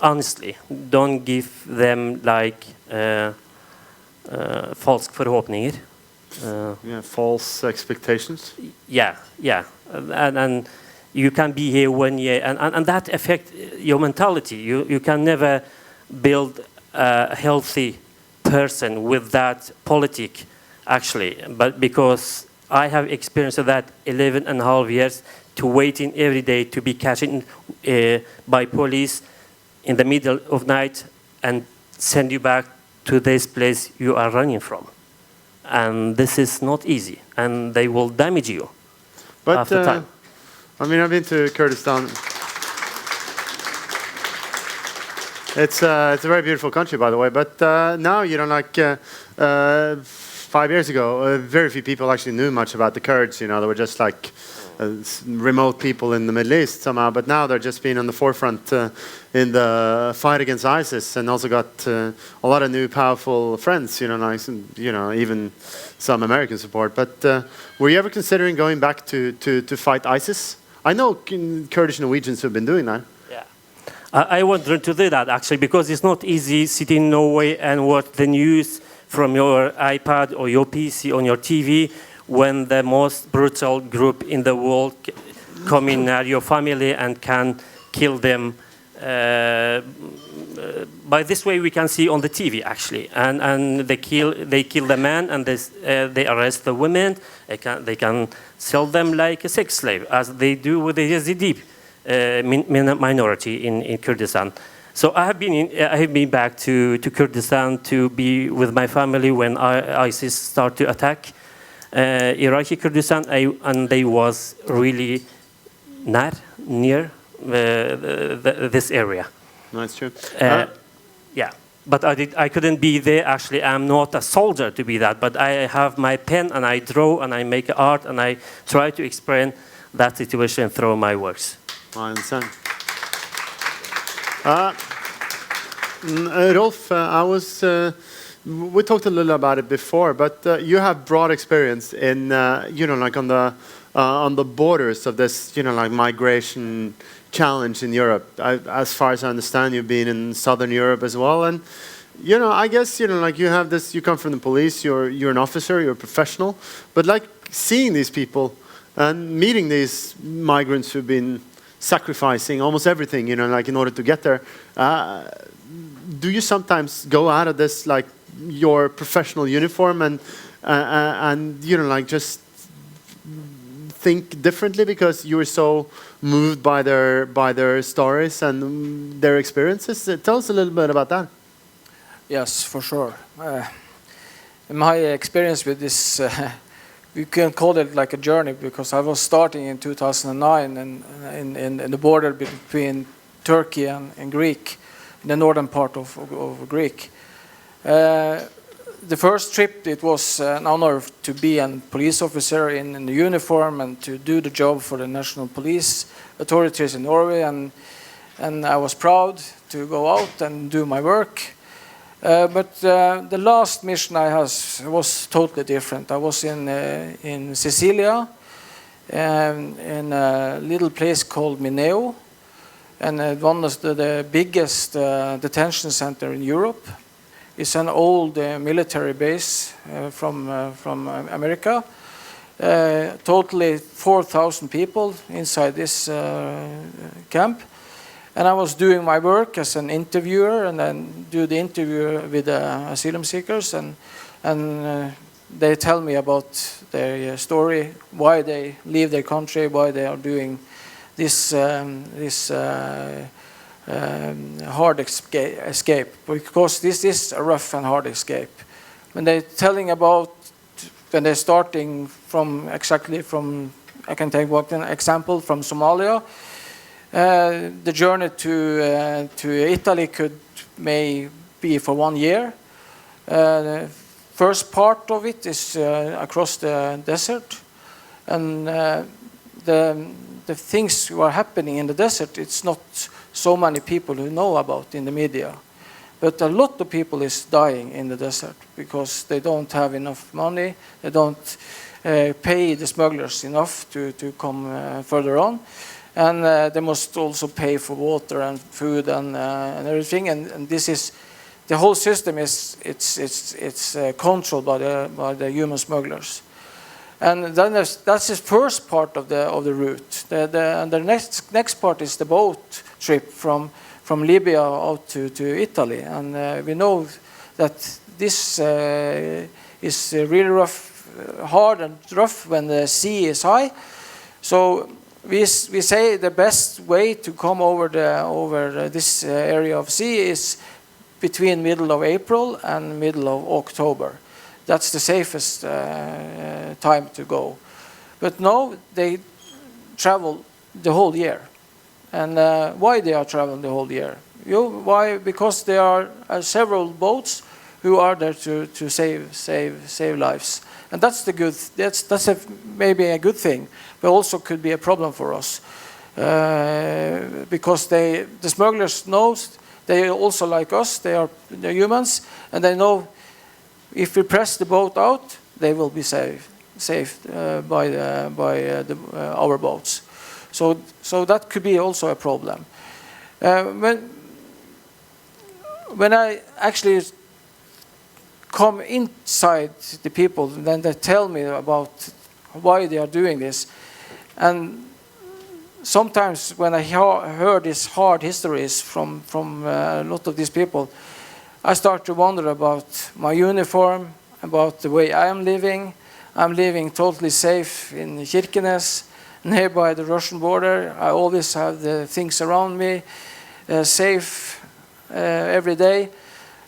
honestly, don't give them like false forhåpninger. Yeah, false expectations. Yeah, and you can be here 1 year, and that affects your mentality. You can never build a healthy person with that politic, actually. But because I have experienced that 11 and a half years to waiting every day to be catched by police in the middle of night and send you back to this place you are running from. And this is not easy, and they will damage you after time. I mean, I've been to Kurdistan. It's a very beautiful country, by the way. But now, you know, like 5 years ago, very few people actually knew much about the Kurds. You know, they were just like remote people in the Middle East somehow. But now they're just being on the forefront in the fight against ISIS, and also got a lot of new powerful friends. You know, nice, and you know, even some American support. But were you ever considering going back to fight ISIS? I know Kurdish Norwegians who've been doing that. I wanted to do that, actually, because it's not easy sitting in Norway and watch the news from your iPad or your PC on your TV when the most brutal group in the world come in near your family and can kill them. By this way, we can see on the TV, actually, and they kill the man, and they arrest the women. They can sell them like a sex slave, as they do with the Yazidi minority in Kurdistan. So I have been back to Kurdistan to be with my family when ISIS started to attack Iraqi Kurdistan, and they was really not near this area. No, it's true. Yeah, but I couldn't be there. Actually, I'm not a soldier to be that, but I have my pen and I draw and I make art and I try to explain that situation through my works. I understand. Rolf, we talked a little about it before, but you have broad experience in, you know, like on the on the borders of this, like migration challenge in Europe. As far as I understand, you've been in Southern Europe as well, and I guess like you have this. You come from the police. You're an officer. You're a professional. But like seeing these people and meeting these migrants who've been sacrificing almost everything, like in order to get there. Do you sometimes go out of this like your professional uniform and like just think differently because you were so moved by their stories and their experiences? Tell us a little bit about that. Yes, for sure. My experience with this, we can call it like a journey, because I was starting in 2009 and in the border between Turkey and Greek, in the northern part of Greek. The first trip, it was an honor to be a police officer in the uniform and to do the job for the national police authorities in Norway, and I was proud to go out and do my work. But the last mission I had was totally different. I was in Sicilia, in a little place called Mineo, and one of the biggest detention center in Europe. It's an old military base from America. Totally 4,000 people inside this camp. And I was doing my work as an interviewer, and then do the interview with the asylum seekers, and they tell me about their story, why they leave their country, why they are doing this hard escape, because this is a rough and hard escape. When they're telling about when they're starting from exactly from, I can take one example from Somalia. The journey to Italy may be for 1 year. The first part of it is across the desert, and the things who are happening in the desert, it's not so many people who know about in the media. But a lot of people is dying in the desert because they don't have enough money, they don't pay the smugglers enough to come further on. And they must also pay for water and food and everything. And this is, the whole system is controlled by the human smugglers. And then that's the first part of the route. And the next part is the boat trip from Libya out to Italy. And we know that this is really rough, hard and rough when the sea is high. So we say the best way to come over this area of sea is between middle of April and middle of October. That's the safest time to go. But now they travel the whole year. And why they are traveling the whole year? Why? Because there are several boats who are there to save lives. And that's the good. That's maybe a good thing, but also could be a problem for us, because the smugglers knows they also like us. They're humans, and they know if we press the boat out, they will be saved by our boats. So that could be also a problem. When I actually come inside the people, then they tell me about why they are doing this. And sometimes when I heard these hard histories from a lot of these people, I start to wonder about my uniform, about the way I am living. I'm living totally safe in Kirkenes, nearby the Russian border. I always have the things around me, safe every day.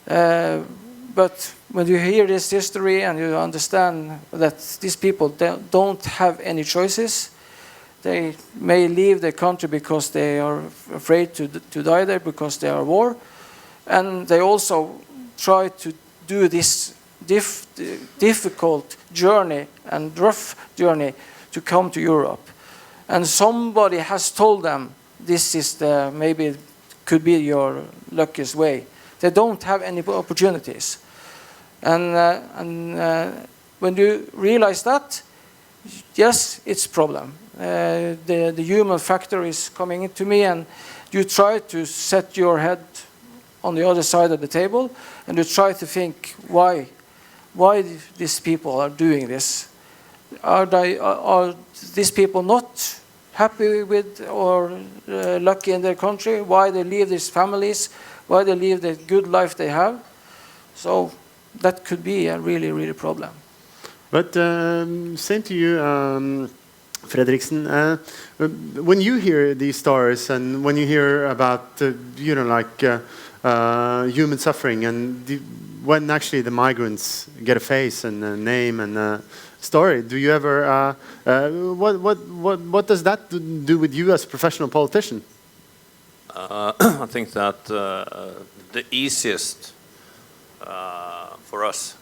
But when you hear this history and you understand that these people don't have any choices, they may leave the country because they are afraid to die there because they are war, and they also try to do this difficult journey and rough journey to come to Europe. And somebody has told them this is maybe could be your luckiest way. They don't have any opportunities. And when you realize that, yes, it's a problem. The human factor is coming into me, and you try to set your head on the other side of the table, and you try to think why these people are doing this. Are these people not happy with or lucky in their country? Why they leave these families? Why they leave the good life they have? So that could be a really, really problem. But same to you, Fredriksen. When you hear these stories and when you hear about, human suffering, and when actually the migrants get a face and a name and a story, do you ever? What does that do with you as a professional politician? I think that the easiest for us,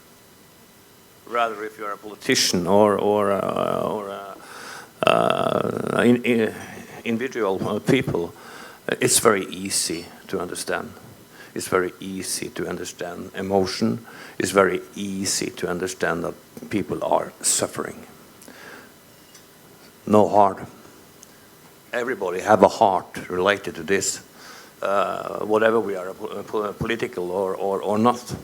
rather if you're a politician or individual people, it's very easy to understand. It's very easy to understand emotion. It's very easy to understand that people are suffering. No heart. Everybody have a heart related to this, whatever we are, political or not.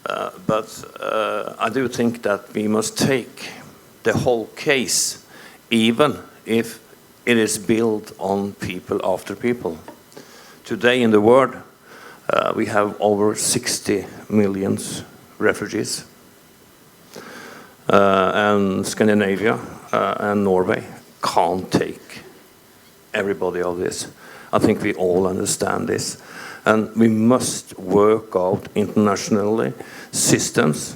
But I do think that we must take the whole case, even if it is built on people after people. Today in the world, we have over 60 million refugees. And Scandinavia and Norway can't take everybody of this. I think we all understand this. And we must work out internationally systems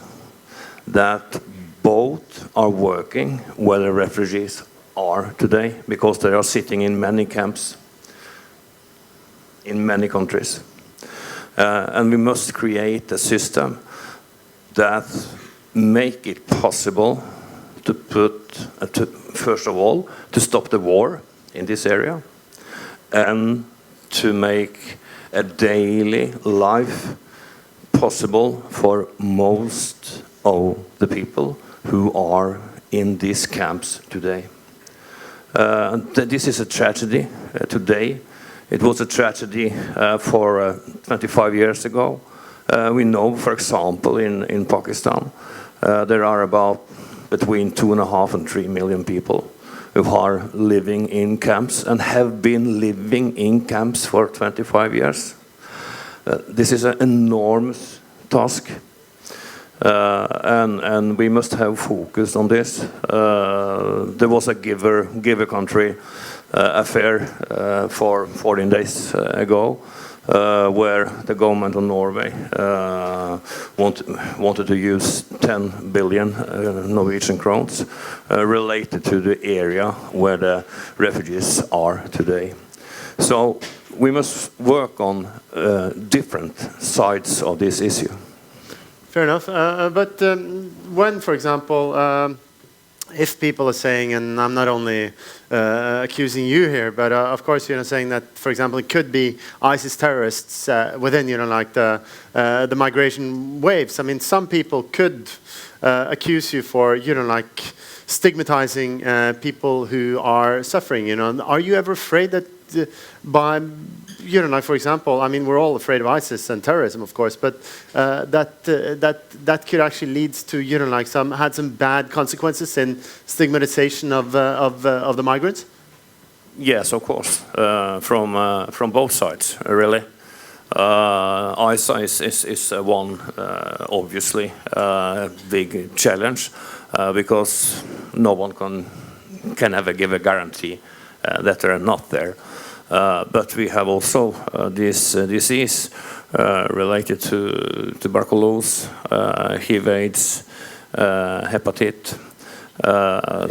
that both are working where the refugees are today, because they are sitting in many camps in many countries. And we must create a system that make it possible to first of all, to stop the war in this area, and to make a daily life possible for most of the people who are in these camps today. This is a tragedy today. It was a tragedy for 25 years ago. We know, for example, in Pakistan, there are about between 2.5 and 3 million people who are living in camps and have been living in camps for 25 years. This is an enormous task, and we must have focus on this. There was a giver country affair for 14 days ago, where the government of Norway wanted to use 10 billion Norwegian crowns related to the area where the refugees are today. So we must work on different sides of this issue. Fair enough. But when, for example, if people are saying, and I'm not only accusing you here, but of course, saying that, for example, it could be ISIS terrorists within, like the migration waves. I mean, some people could accuse you for, like stigmatizing people who are suffering. Are you ever afraid that by, like for example, I mean, we're all afraid of ISIS and terrorism, of course, but that could actually lead to, like had some bad consequences in stigmatization of the migrants? Yes, of course, from both sides, really. ISIS is one, obviously, big challenge, because no one can ever give a guarantee that they are not there. But we have also this disease related to tuberculosis, HIV/AIDS, hepatitis.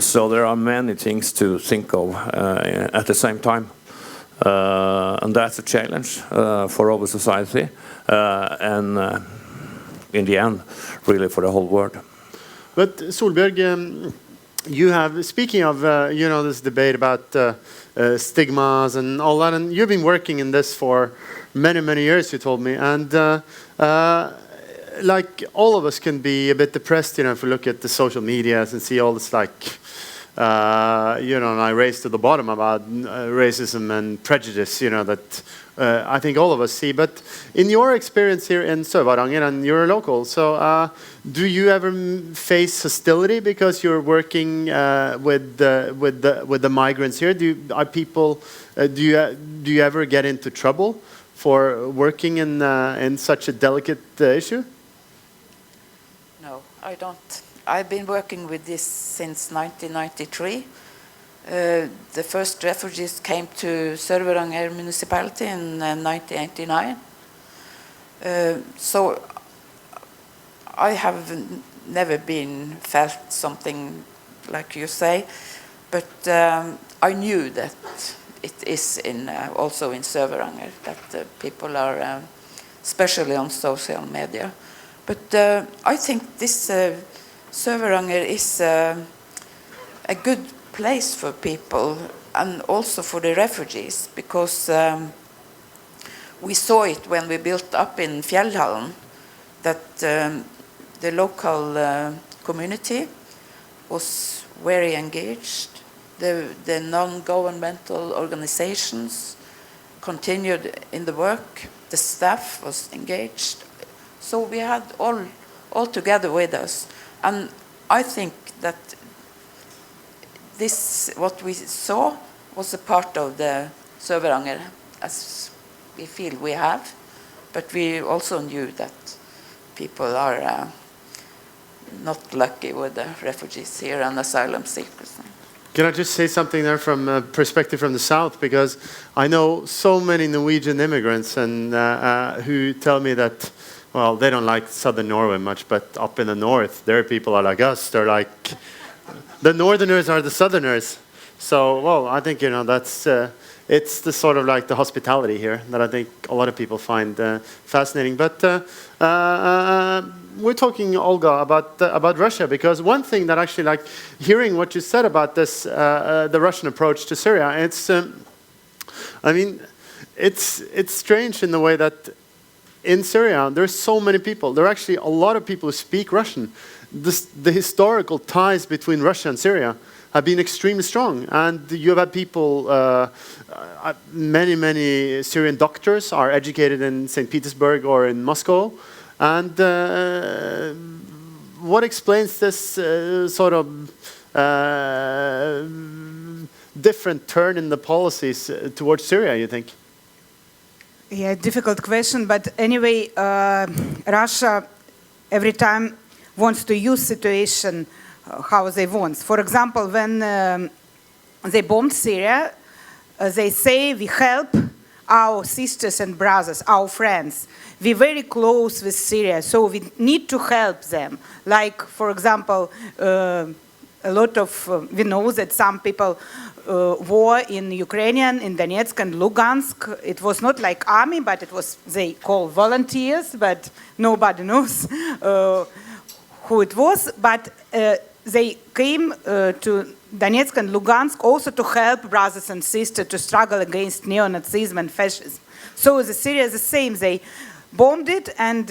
So there are many things to think of at the same time. And that's a challenge for our society and in the end, really for the whole world. But Solbjørg, you have, speaking of, this debate about stigmas and all that, and you've been working in this for many, many years, you told me, and like all of us can be a bit depressed, if we look at the social medias and see all this like and I raised to the bottom about racism and prejudice, that I think all of us see. But in your experience here in Sør-Varanger, and you're a local, so do you ever face hostility because you're working with the migrants here? Do you ever get into trouble for working in such a delicate issue? No, I don't. I've been working with this since 1993. The first refugees came to Sør-Varanger municipality in 1989. So I have never been felt something like you say, but I knew that it is also in Sør-Varanger that people are, especially on social media. But I think this Sør-Varanger is a good place for people and also for the refugees, because we saw it when we built up in Fjellhallen that the local community was very engaged. The non-governmental organizations continued in the work. The staff was engaged. So we had all together with us. And I think that what we saw was a part of the Sør-Varanger, as we feel we have. But we also knew that people are not lucky with the refugees here and asylum seekers. Can I just say something there from a perspective from the south? Because I know so many Norwegian immigrants and who tell me that, well, they don't like southern Norway much, but up in the north, their people are like us. They're like, the northerners are the southerners. So, well, I think, that's, it's the sort of like the hospitality here that I think a lot of people find fascinating. But we're talking, Olga, about Russia, because one thing that actually, like, hearing what you said about this, the Russian approach to Syria, it's, I mean, it's strange in the way that in Syria there's so many people. There are actually a lot of people who speak Russian. The historical ties between Russia and Syria have been extremely strong, and you have had people, many Syrian doctors are educated in St. Petersburg or in Moscow. And what explains this sort of different turn in the policies towards Syria, you think? Yeah, difficult question, but anyway, Russia every time wants to use situation how they want. For example, when they bombed Syria, they say we help our sisters and brothers, our friends. We're very close with Syria, so we need to help them. Like, for example, a lot of, we know that some people war in Ukrainian, in Donetsk and Lugansk. It was not like army, but it was, they call volunteers, but nobody knows who it was. But they came to Donetsk and Lugansk also to help brothers and sisters to struggle against neo-Nazism and fascism. So the Syria is the same. They bombed it and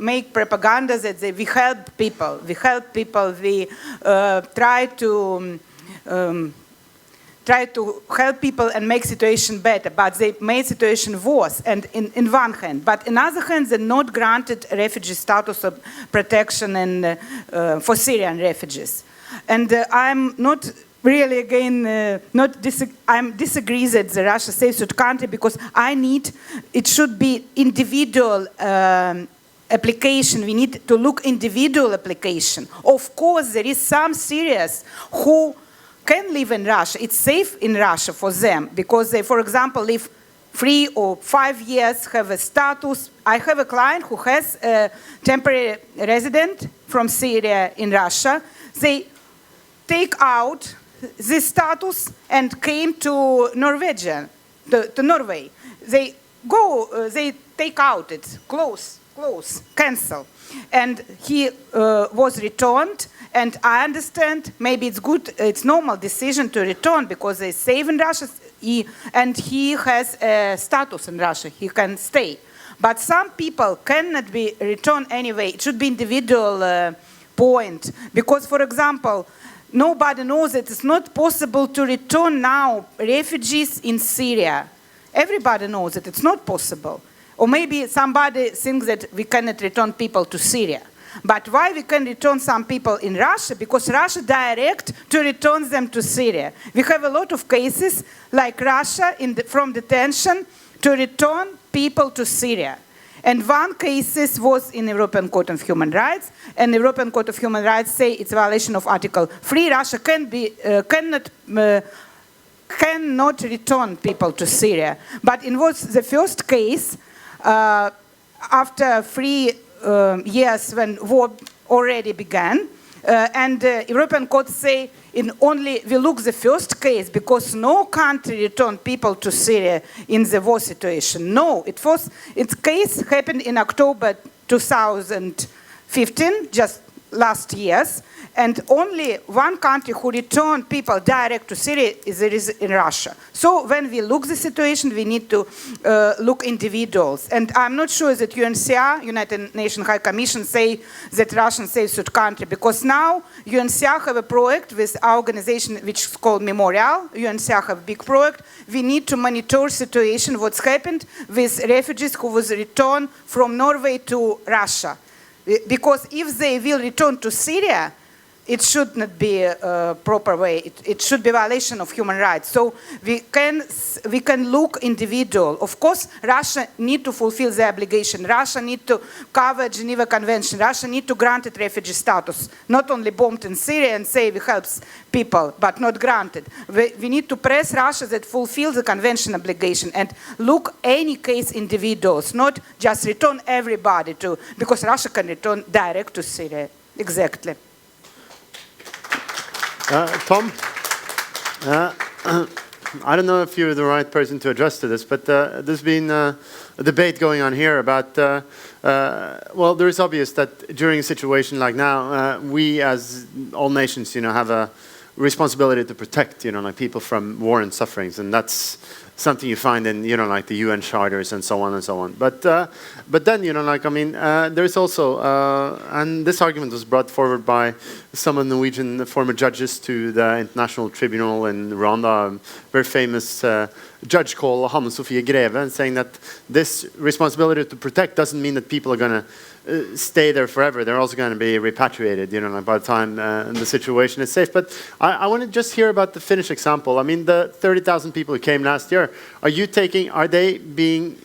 make propaganda that we help people. We help people. We try to help people and make situation better, but they made situation worse. And in one hand, but in other hand, they not granted refugee status of protection and for Syrian refugees. And I'm not really again I'm disagree that the Russia safe third country, because it should be individual application. We need to look individual application. Of course, there is some Syrians who can live in Russia. It's safe in Russia for them because they, for example, live 3 or 5 years, have a status. I have a client who has a temporary resident from Syria in Russia. They take out this status and came to Norwegian, to Norway. They go, they take out it, close, cancel. And he was returned, and I understand maybe it's good, it's normal decision to return because they save in Russia, and he has a status in Russia, he can stay. But some people cannot be returned anyway. It should be individual point, because, for example, nobody knows that it's not possible to return now refugees in Syria. Everybody knows that it's not possible. Or maybe somebody thinks that we cannot return people to Syria. But why we can return some people in Russia? Because Russia direct to return them to Syria. We have a lot of cases like Russia from detention to return people to Syria. And one case was in European Court of Human Rights, and the European Court of Human Rights say it's a violation of Article 3. Russia cannot return people to Syria. But it was the first case after 3 years when war already began, and the European Court say we look the first case because no country returned people to Syria in the war situation. No, its case happened in October 2015, just last years, and only one country who returned people direct to Syria is in Russia. So when we look the situation, we need to look individuals. And I'm not sure that UNHCR, United Nations High Commission, say that Russia is a third country, because now UNHCR have a project with our organization which is called Memorial. UNHCR have a big project. We need to monitor situation, what's happened with refugees who was returned from Norway to Russia. Because if they will return to Syria, it should not be a proper way. It should be a violation of human rights. So we can look individual. Of course, Russia need to fulfill the obligation. Russia need to cover Geneva Convention. Russia need to grant it refugee status. Not only bombed in Syria and say we help people, but not granted. We need to press Russia that fulfill the convention obligation and look any case individuals, not just return everybody to, because Russia can return direct to Syria. Exactly. Tom, I don't know if you're the right person to address to this, but there's been a debate going on here about, well, there is obvious that during a situation like now, we as all nations, have a responsibility to protect, like people from war and sufferings, and that's something you find in, like the UN charters and so on and so on. But then, there is also, and this argument was brought forward by some of the Norwegian former judges to the International Tribunal in Rwanda, a very famous judge called Hanne Sofie Greve, saying that this responsibility to protect doesn't mean that people are going to stay there forever. They're also going to be repatriated, by the time the situation is safe. But I want to just hear about the Finnish example. I mean, the 30,000 people who came last year, are they being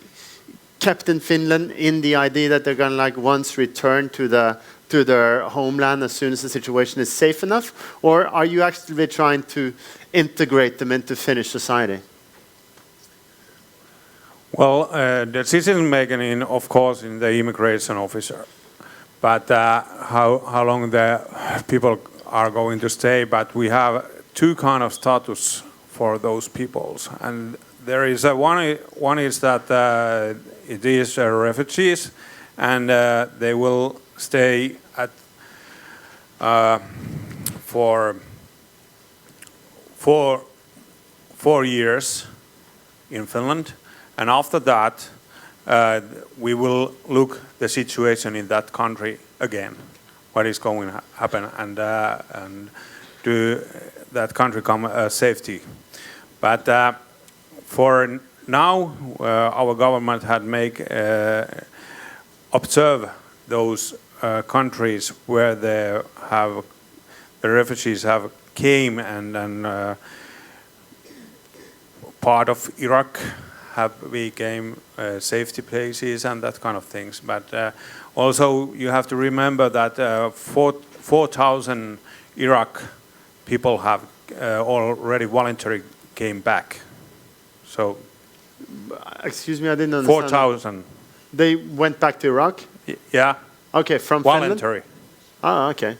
kept in Finland in the idea that they're going to once return to their homeland as soon as the situation is safe enough? Or are you actually trying to integrate them into Finnish society? Well, decision making, of course, in the immigration officer, but how long the people are going to stay. But we have two kind of status for those peoples, and there is one is that it is refugees, and they will stay at for 4 years in Finland. And after that, we will look the situation in that country again, what is going to happen, and do that country come safety. But for now, our government had observe those countries where the refugees have came, and part of Iraq have became safety places and that kind of things. But also you have to remember that 4,000 Iraq people have already voluntarily came back. So, excuse me, I didn't understand. 4,000. They went back to Iraq? Yeah. Okay, from voluntary. Finland? Ah, okay.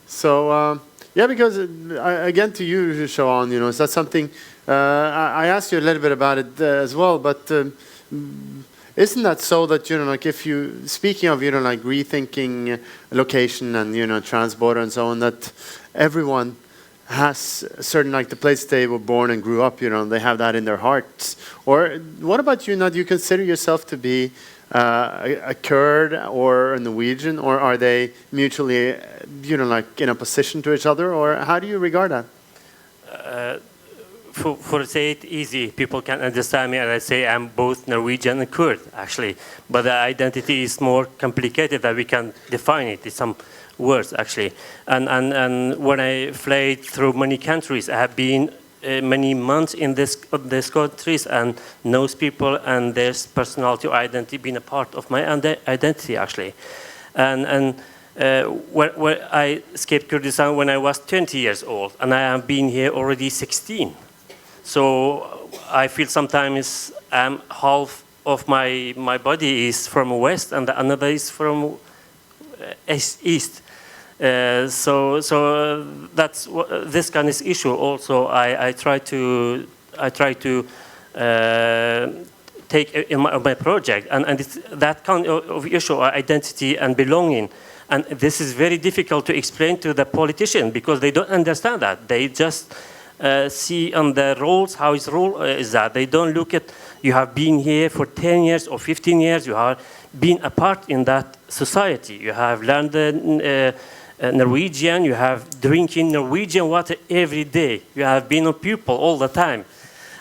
So, yeah, because again to you, Shawan, is that something? I asked you a little bit about it as well, but isn't that so that if you speaking of rethinking location and Transborder and so on, that everyone has certain, like the place they were born and grew up, they have that in their hearts. Or what about you now? Do you consider yourself to be a Kurd or a Norwegian, or are they mutually, like in opposition to each other, or how do you regard that? For say it easy, people can understand me and I say I'm both Norwegian and Kurd, actually. But the identity is more complicated that we can define it in some words, actually. And when I fly through many countries, I have been many months in these countries and knows people and their personality or identity being a part of my identity, actually. And where I escaped Kurdistan when I was 20 years old, and I have been here already 16. So I feel sometimes half of my body is from west and the another is from east. So that's this kind of issue. Also, I try to take in my project, and it's that kind of issue, identity and belonging. And this is very difficult to explain to the politician because they don't understand that. They just see on the rules how his rule is that. They don't look at, you have been here for 10 years or 15 years, you have been a part in that society. You have learned Norwegian, you have drinking Norwegian water every day. You have been a pupil all the time.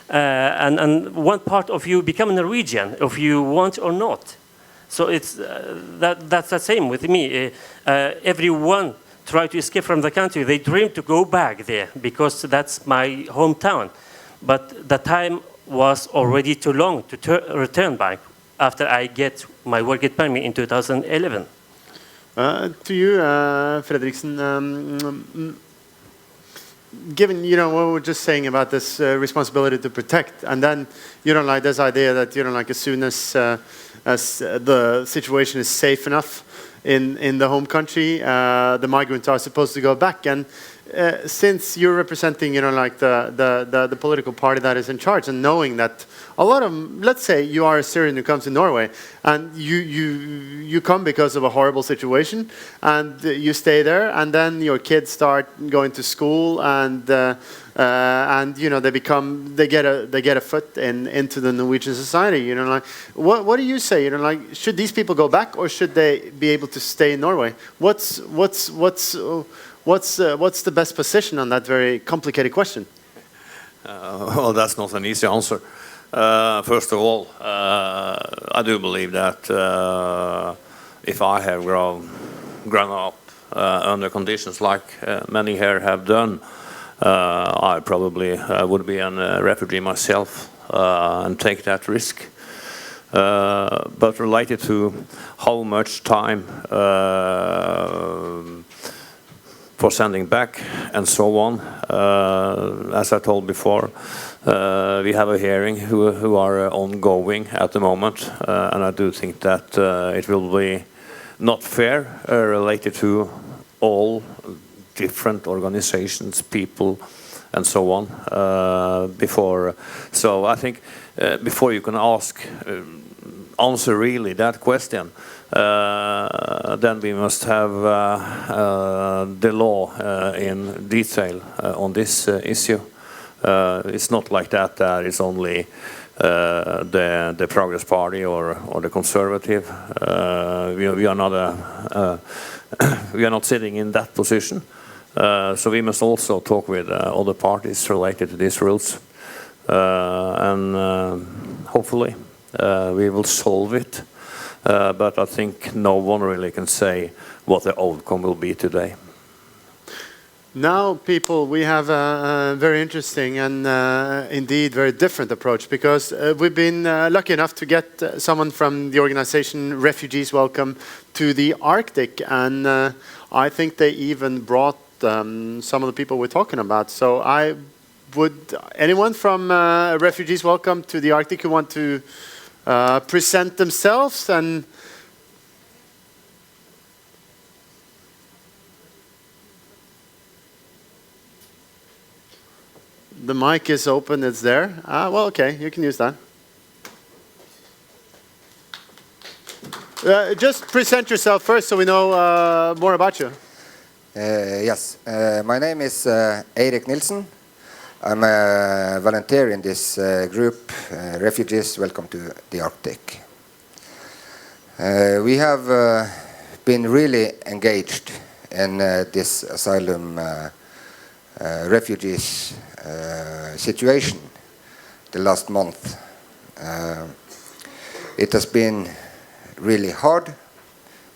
And one part of you become Norwegian, if you want or not. So it's, that's the same with me. Everyone try to escape from the country. They dream to go back there because that's my hometown. But the time was already too long to return back after I get my work permit in 2011. To you, Fredriksen, given what we were just saying about this responsibility to protect, and then like this idea that like as soon as the situation is safe enough in the home country, the migrants are supposed to go back. And since you're representing, like the political party that is in charge, and knowing that a lot of, let's say you are a Syrian who comes to Norway, and you come because of a horrible situation, and you stay there, and then your kids start going to school, and they get a foot into the Norwegian society. Like what do you say? Like, should these people go back, or should they be able to stay in Norway? What's the best position on that very complicated question? Well, that's not an easy answer. First of all, I do believe that if I have grown up under conditions like many here have done, I probably would be a refugee myself and take that risk. But related to how much time for sending back and so on, as I told before, we have a hearing who are ongoing at the moment, and I do think that it will be not fair related to all different organizations, people, and so on. So I think before you can answer really that question, then we must have the law in detail on this issue. It's not like that. It's only the Progress Party or the Conservative. We are not sitting in that position. So we must also talk with other parties related to these rules, and hopefully we will solve it. But I think no one really can say what the outcome will be today. Now, people, we have a very interesting and indeed very different approach, because we've been lucky enough to get someone from the organization Refugees Welcome to the Arctic, and I think they even brought some of the people we're talking about. So anyone from Refugees Welcome to the Arctic who want to present themselves? And the mic is open, it's there. Well, okay, you can use that. Just present yourself first so we know more about you. Yes, my name is Eirik Nilsen. I'm a volunteer in this group, Refugees Welcome to the Arctic. We have been really engaged in this asylum refugees situation the last month. It has been really hard,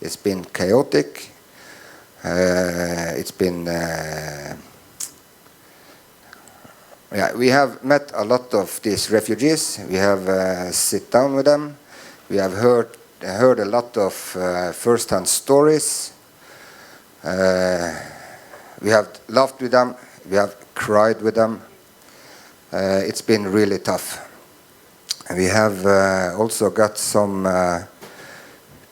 it's been chaotic, it's been we have met a lot of these refugees. We have sit down with them. We have heard a lot of first-hand stories. We have laughed with them. We have cried with them. It's been really tough. We have also got some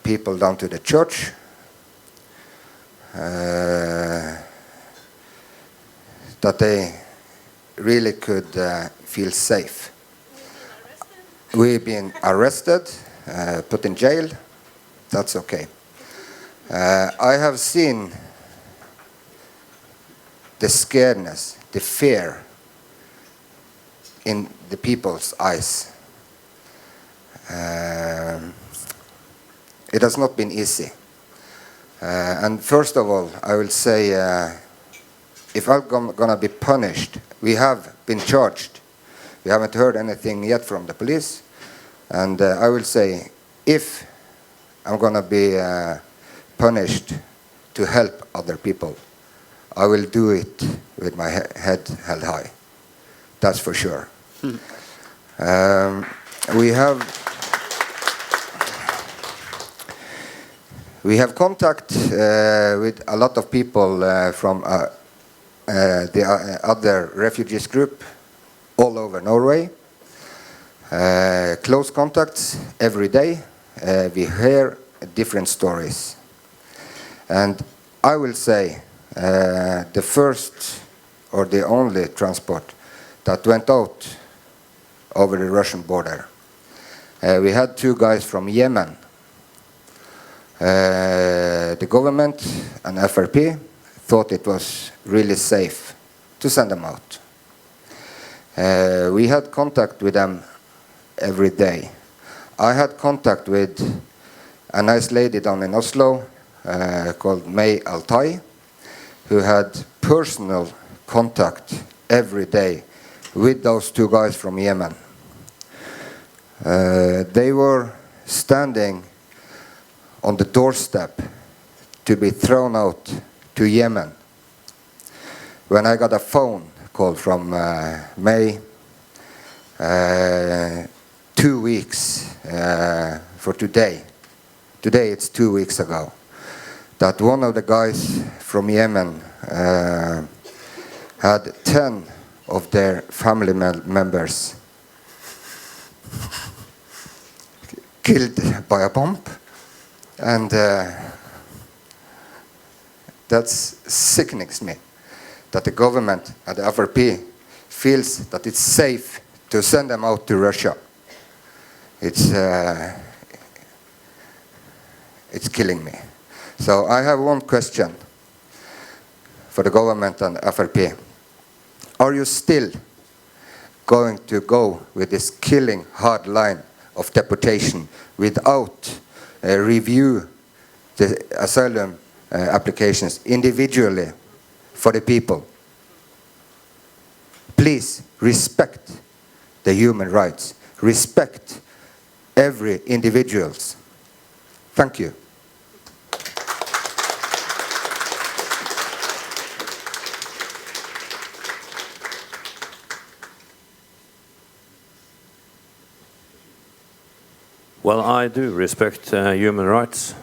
people down to the church. That they really could feel safe. We've been arrested, put in jail. That's okay. I have seen the scaredness, the fear in the people's eyes. It has not been easy. And first of all, I will say, if I'm gonna be punished, we have been charged. We haven't heard anything yet from the police. And I will say, if I'm gonna be punished to help other people, I will do it with my head held high. That's for sure. We have contact with a lot of people from the other refugees group all over Norway. Close contacts every day. We hear different stories. And I will say the first or the only transport that went out over the Russian border. We had 2 guys from Yemen. The government and FRP thought it was really safe to send them out. We had contact with them every day. I had contact with a nice lady down in Oslo called May Altai, who had personal contact every day with those 2 guys from Yemen. They were standing on the doorstep to be thrown out to Yemen. When I got a phone call from May, 2 weeks for today it's 2 weeks ago, that one of the guys from Yemen had 10 of their family members killed by a bomb. And that sickens me, that the government and the FRP feels that it's safe to send them out to Russia. It's killing me. So I have one question for the government and FRP. Are you still going to go with this killing hard line of deportation without review the asylum applications individually for the people? Please respect the human rights. Respect every individuals. Thank you. Well, I do respect human rights,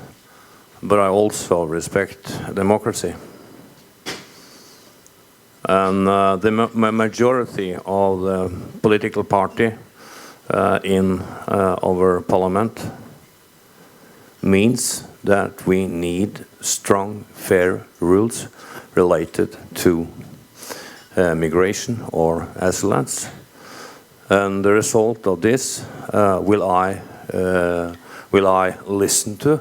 but I also respect democracy. And the majority of the political party in our parliament means that we need strong, fair rules related to migration or asylums. And the result of this will I listen to,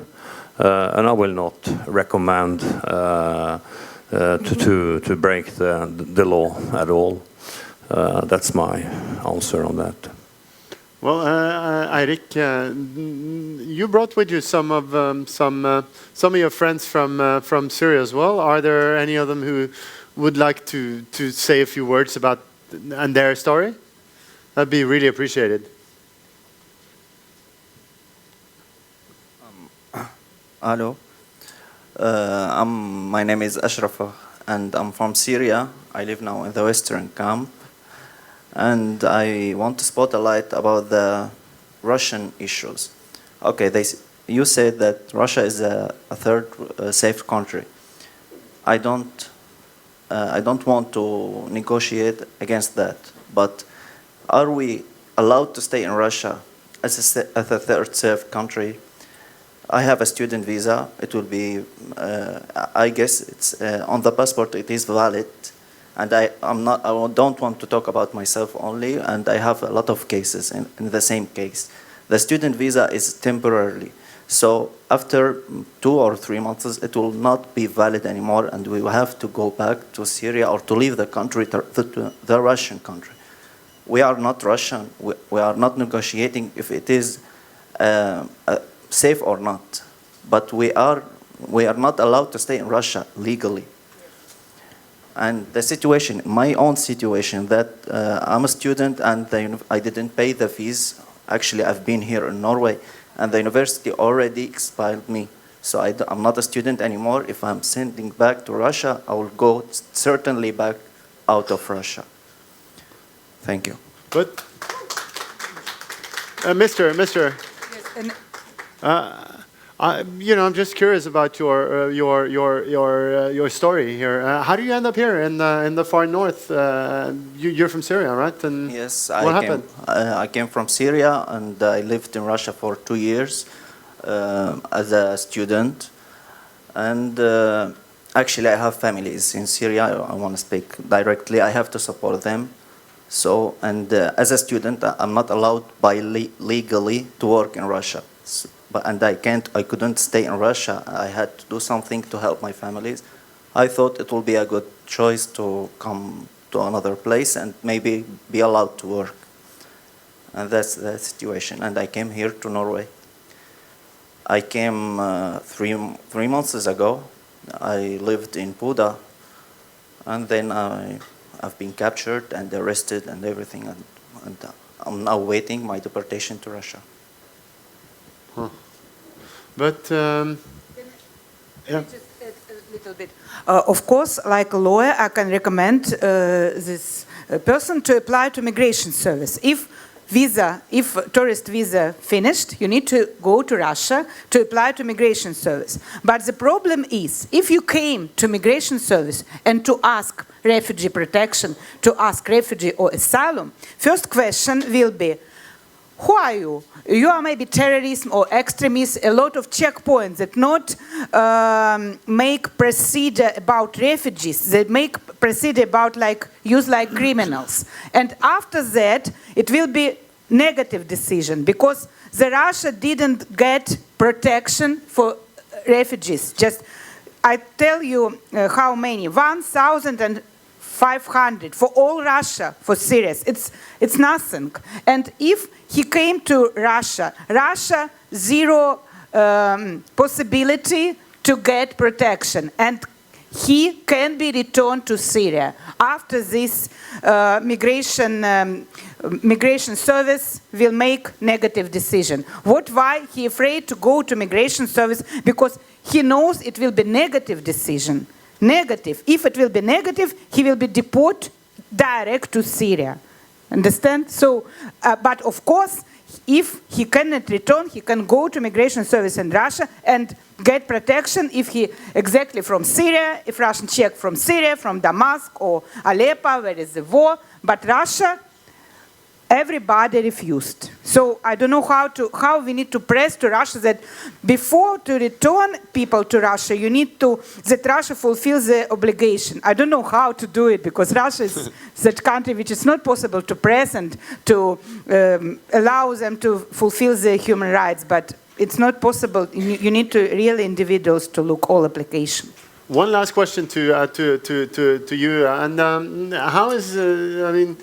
and I will not recommend to break the law at all. That's my answer on that. Well, Eirik, you brought with you some of your friends from Syria as well. Are there any of them who would like to say a few words about and their story? That'd be really appreciated. Hello. My name is Ashraf, and I'm from Syria. I live now in the Western camp. And I want to spotlight about the Russian issues. Okay, you said that Russia is a third safe country. I don't want to negotiate against that. But are we allowed to stay in Russia as a third safe country? I have a student visa. It will be, I guess, it's on the passport. It is valid. And I don't want to talk about myself only, and I have a lot of cases in the same case. The student visa is temporarily. So after 2 or 3 months, it will not be valid anymore, and we will have to go back to Syria or to leave the country, the Russian country. We are not Russian. We are not negotiating if it is safe or not. But we are not allowed to stay in Russia legally. And the situation, my own situation, that I'm a student and I didn't pay the fees. Actually, I've been here in Norway, and the university already expelled me. So I'm not a student anymore. If I'm sending back to Russia, I will go certainly back out of Russia. Thank you. But, Mr. Yes, I'm just curious about your story here. How do you end up here in the far north? You're from Syria, right? And yes, what happened? I came from Syria, and I lived in Russia for 2 years as a student. And actually, I have families in Syria. I want to speak directly. I have to support them. So, and as a student, I'm not allowed legally to work in Russia. And I couldn't stay in Russia. I had to do something to help my families. I thought it would be a good choice to come to another place and maybe be allowed to work. And that's the situation. And I came here to Norway. I came 3 months ago. I lived in Buda, and then I've been captured and arrested and everything. And I'm now waiting my deportation to Russia. Huh. But yeah. Just a little bit. Of course, like a lawyer, I can recommend this person to apply to migration service. If tourist visa finished, you need to go to Russia to apply to migration service. But the problem is, if you came to migration service and to ask refugee protection, to ask refugee or asylum, first question will be, who are you? You are maybe terrorism or extremists, a lot of checkpoints that not make procedure about refugees, they make procedure about use like criminals. And after that, it will be negative decision because the Russia didn't get protection for refugees. Just, I tell you how many, 1,500 for all Russia, for Syrians. It's nothing. And if he came to Russia, zero possibility to get protection. And he can be returned to Syria. After this, migration service will make negative decision. Why he afraid to go to migration service? Because he knows it will be negative decision. Negative. If it will be negative, he will be deported direct to Syria. Understand? So, but of course, if he cannot return, he can go to migration service in Russia and get protection if he exactly from Syria, if Russian check from Syria, from Damascus or Aleppo, where is the war. But Russia, everybody refused. So I don't know how we need to press to Russia that before to return people to Russia, you need that Russia fulfills the obligation. I don't know how to do it because Russia is that country which is not possible to press and to allow them to fulfill the human rights, but it's not possible. You need to real individuals to look all applications. One last question to you, and how is I mean,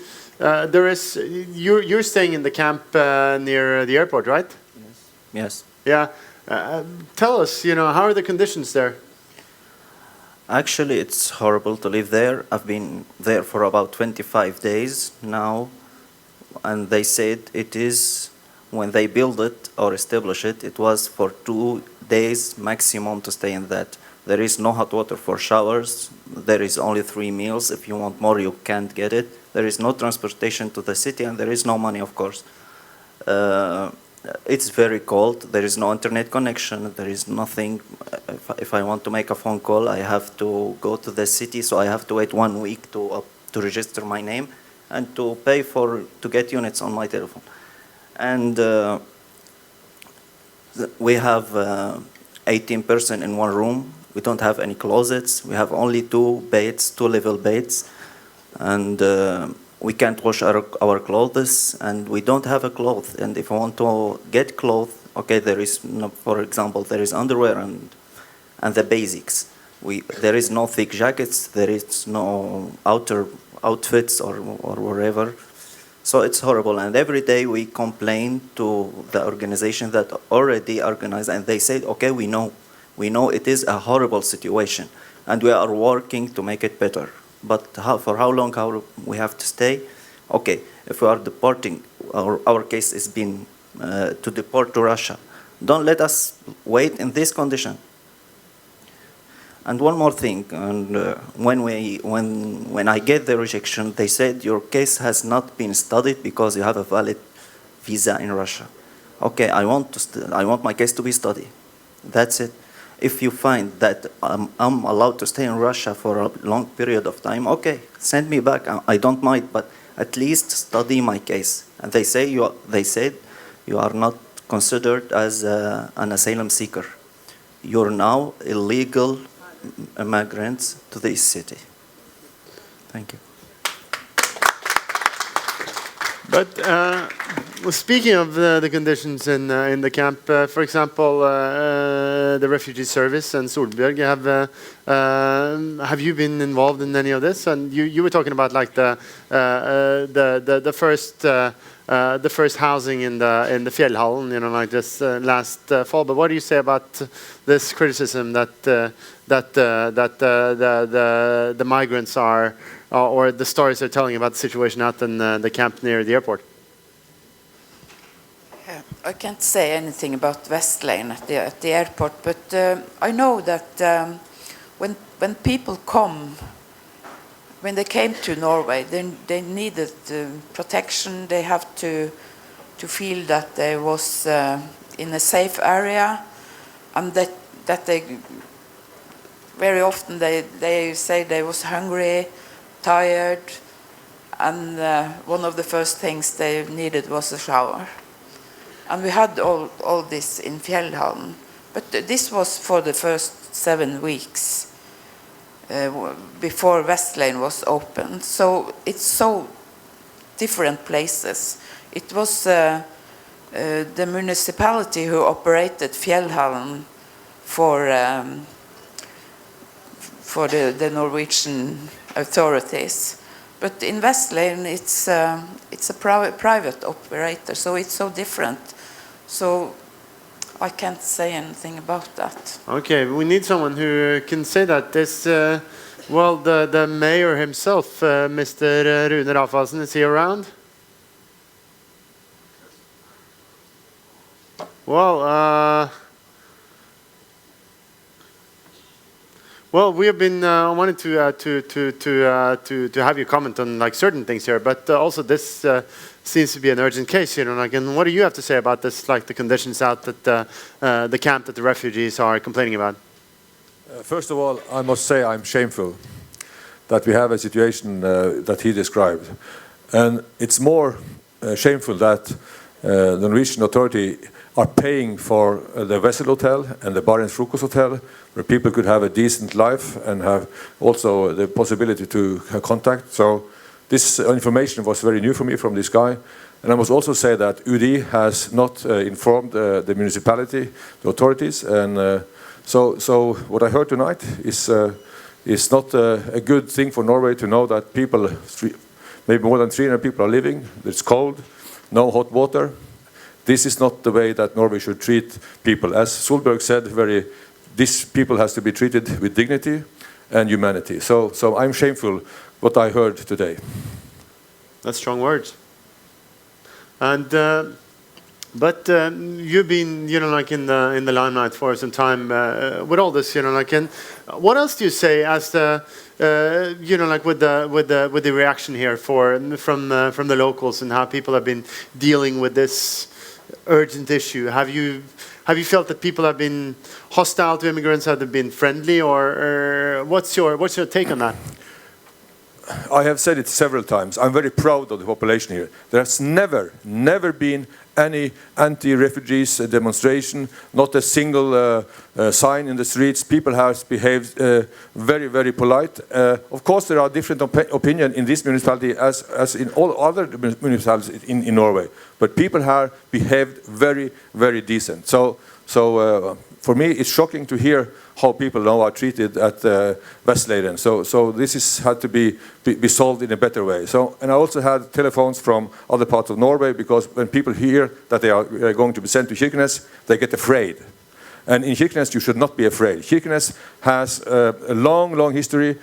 you're staying in the camp near the airport, right? Yes. Yeah. Tell us, how are the conditions there? Actually, it's horrible to live there. I've been there for about 25 days now, and they said it is, when they build it or establish it, it was for 2 days maximum to stay in that. There is no hot water for showers. There is only 3 meals. If you want more, you can't get it. There is no transportation to the city, and there is no money, of course. It's very cold. There is no internet connection. There is nothing. If I want to make a phone call, I have to go to the city, so I have to wait 1 week to register my name and to pay to get units on my telephone. And we have 18 persons in one room. We don't have any closets. We have only 2 beds, 2-level beds, and we can't wash our clothes, and we don't have a cloth. And if I want to get clothes, okay, there is, for example, there is underwear and the basics. There is no thick jackets. There is no outer outfits or whatever. So it's horrible. And every day we complain to the organization that already organized, and they say, okay, we know it is a horrible situation, and we are working to make it better. But for how long we have to stay? Okay, if we are deporting, our case has been to deport to Russia. Don't let us wait in this condition. And one more thing, and when I get the rejection, they said your case has not been studied because you have a valid visa in Russia. Okay, I want my case to be studied. That's it. If you find that I'm allowed to stay in Russia for a long period of time, okay, send me back. I don't mind, but at least study my case. And they said you are not considered as an asylum seeker. You're now illegal immigrants to this city. Thank you. But speaking of the conditions in the camp, for example, the refugee service and Solbjørg, have you been involved in any of this? And you were talking about like the first housing in the Fjellhallen, like this last fall. But what do you say about this criticism that the migrants are, or the stories they're telling about the situation out in the camp near the airport? I can't say anything about Vestlane at the airport, but I know that when people come, when they came to Norway, they needed protection. They have to feel that they was in a safe area, and that they very often they say they was hungry, tired, and one of the first things they needed was a shower. And we had all this in Fjellhallen, but this was for the first 7 weeks before Vestlane was open. So it's so different places. It was the municipality who operated Fjellhallen for the Norwegian authorities. But in Vestlane, it's a private operator, so it's so different. So I can't say anything about that. Okay, we need someone who can say that. This, well, the mayor himself, Mr. Rune Rafaelsen, is he around? Well, well, we have been wanting to have you comment on like certain things here, but also this seems to be an urgent case, like, and what do you have to say about this, like the conditions out at the camp that the refugees are complaining about? First of all, I must say I'm shameful that we have a situation that he described, and it's more shameful that the Norwegian authority are paying for the Vessel Hotel and the Barents Frokost Hotel, where people could have a decent life and have also the possibility to have contact. So This information was very new for me from this guy. And I must also say that UD has not informed the municipality, the authorities. And so what I heard tonight is not a good thing for Norway to know that people, maybe more than 300 people are living. It's cold, no hot water. This is not the way that Norway should treat people. As Solberg said, these people has to be treated with dignity and humanity. So I'm shameful what I heard today. That's strong words. And but you've been, like in the limelight for some time with all this, like. And what else do you say as the, like with the reaction here from the locals and how people have been dealing with this urgent issue? Have you felt that people have been hostile to immigrants? Have they been friendly, or what's your take on that? I have said it several times. I'm very proud of the population here. There has never been any anti-refugees demonstration, not a single sign in the streets. People have behaved very, very polite. Of course, there are different opinions in this municipality as in all other municipalities in Norway. But people have behaved very, very decent. So for me, it's shocking to hear how people now are treated at Vestleiren. So this had to be solved in a better way. And I also had telephones from other parts of Norway, because when people hear that they are going to be sent to Kirkenes, they get afraid. And in Kirkenes, you should not be afraid. Kirkenes has a long history.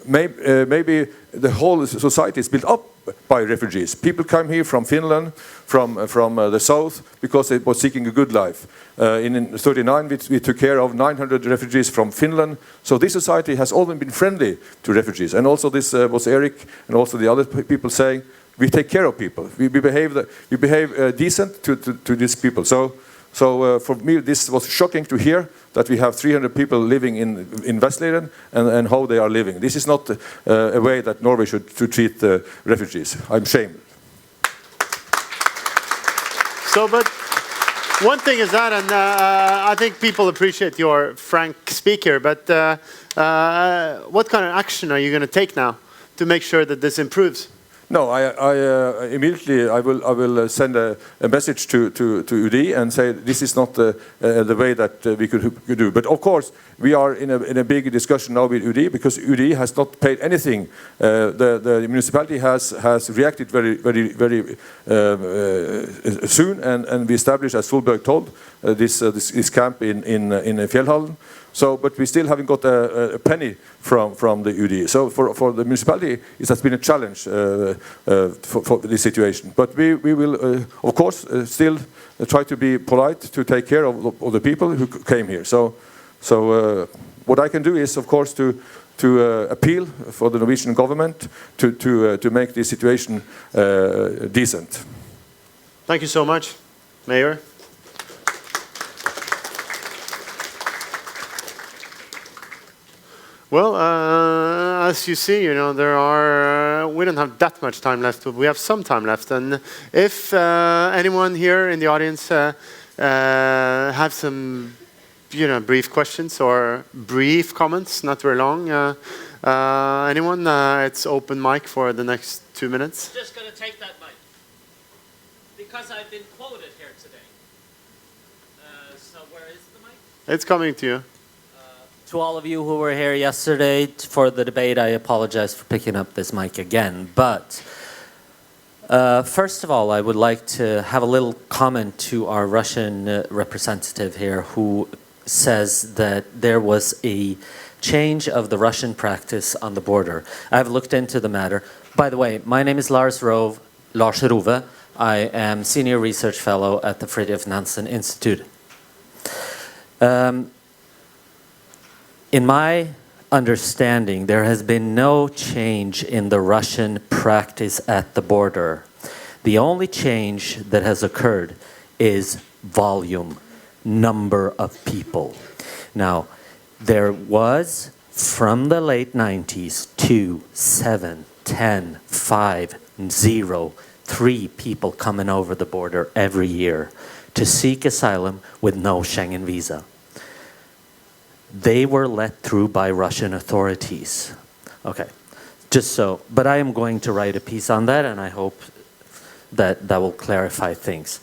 Maybe the whole society is built up by refugees. People come here from Finland, from the south, because they were seeking a good life. In 1939, we took care of 900 refugees from Finland. So this society has always been friendly to refugees. And also this was Eric and also the other people saying, we take care of people. We behave decent to these people. So for me, this was shocking to hear that we have 300 people living in Vestleiren and how they are living. This is not a way that Norway should treat refugees. I'm ashamed. But one thing is that, and I think people appreciate your frank speak here, but what kind of action are you going to take now to make sure that this improves? No, I immediately I will send a message to UD and say this is not the way that we could do. But of course, we are in a big discussion now with UD, because UD has not paid anything. The municipality has reacted very soon, and we established, as Solberg told, this camp in Fjellhallen. But we still haven't got a penny from the UD. So for the municipality, it has been a challenge for this situation. But we will, of course, still try to be polite to take care of the people who came here. So what I can do is, of course, to appeal for the Norwegian government to make this situation decent. Thank you so much, Mayor. Well, as you see, there are. We don't have that much time left, but we have some time left. And if anyone here in the audience have some, brief questions or brief comments, not very long. Anyone? It's open mic for the next 2 minutes. I'm just going to take that mic because I've been quoted here today. So where is the mic? It's coming to you. To all of you who were here yesterday for the debate, I apologize for picking up this mic again. But first of all, I would like to have a little comment to our Russian representative here, who says that there was a change of the Russian practice on the border. I've looked into the matter. By the way, my name is Lars Rove. I am Senior Research Fellow at the Fridtjof Nansen Institute. In my understanding, there has been no change in the Russian practice at the border. The only change that has occurred is volume, number of people. Now, there was, from the late 90s, 2, 7, 10, 5, 0, 3 people coming over the border every year to seek asylum with no Schengen visa. They were let through by Russian authorities. Okay. Just so. But I am going to write a piece on that, and I hope that will clarify things.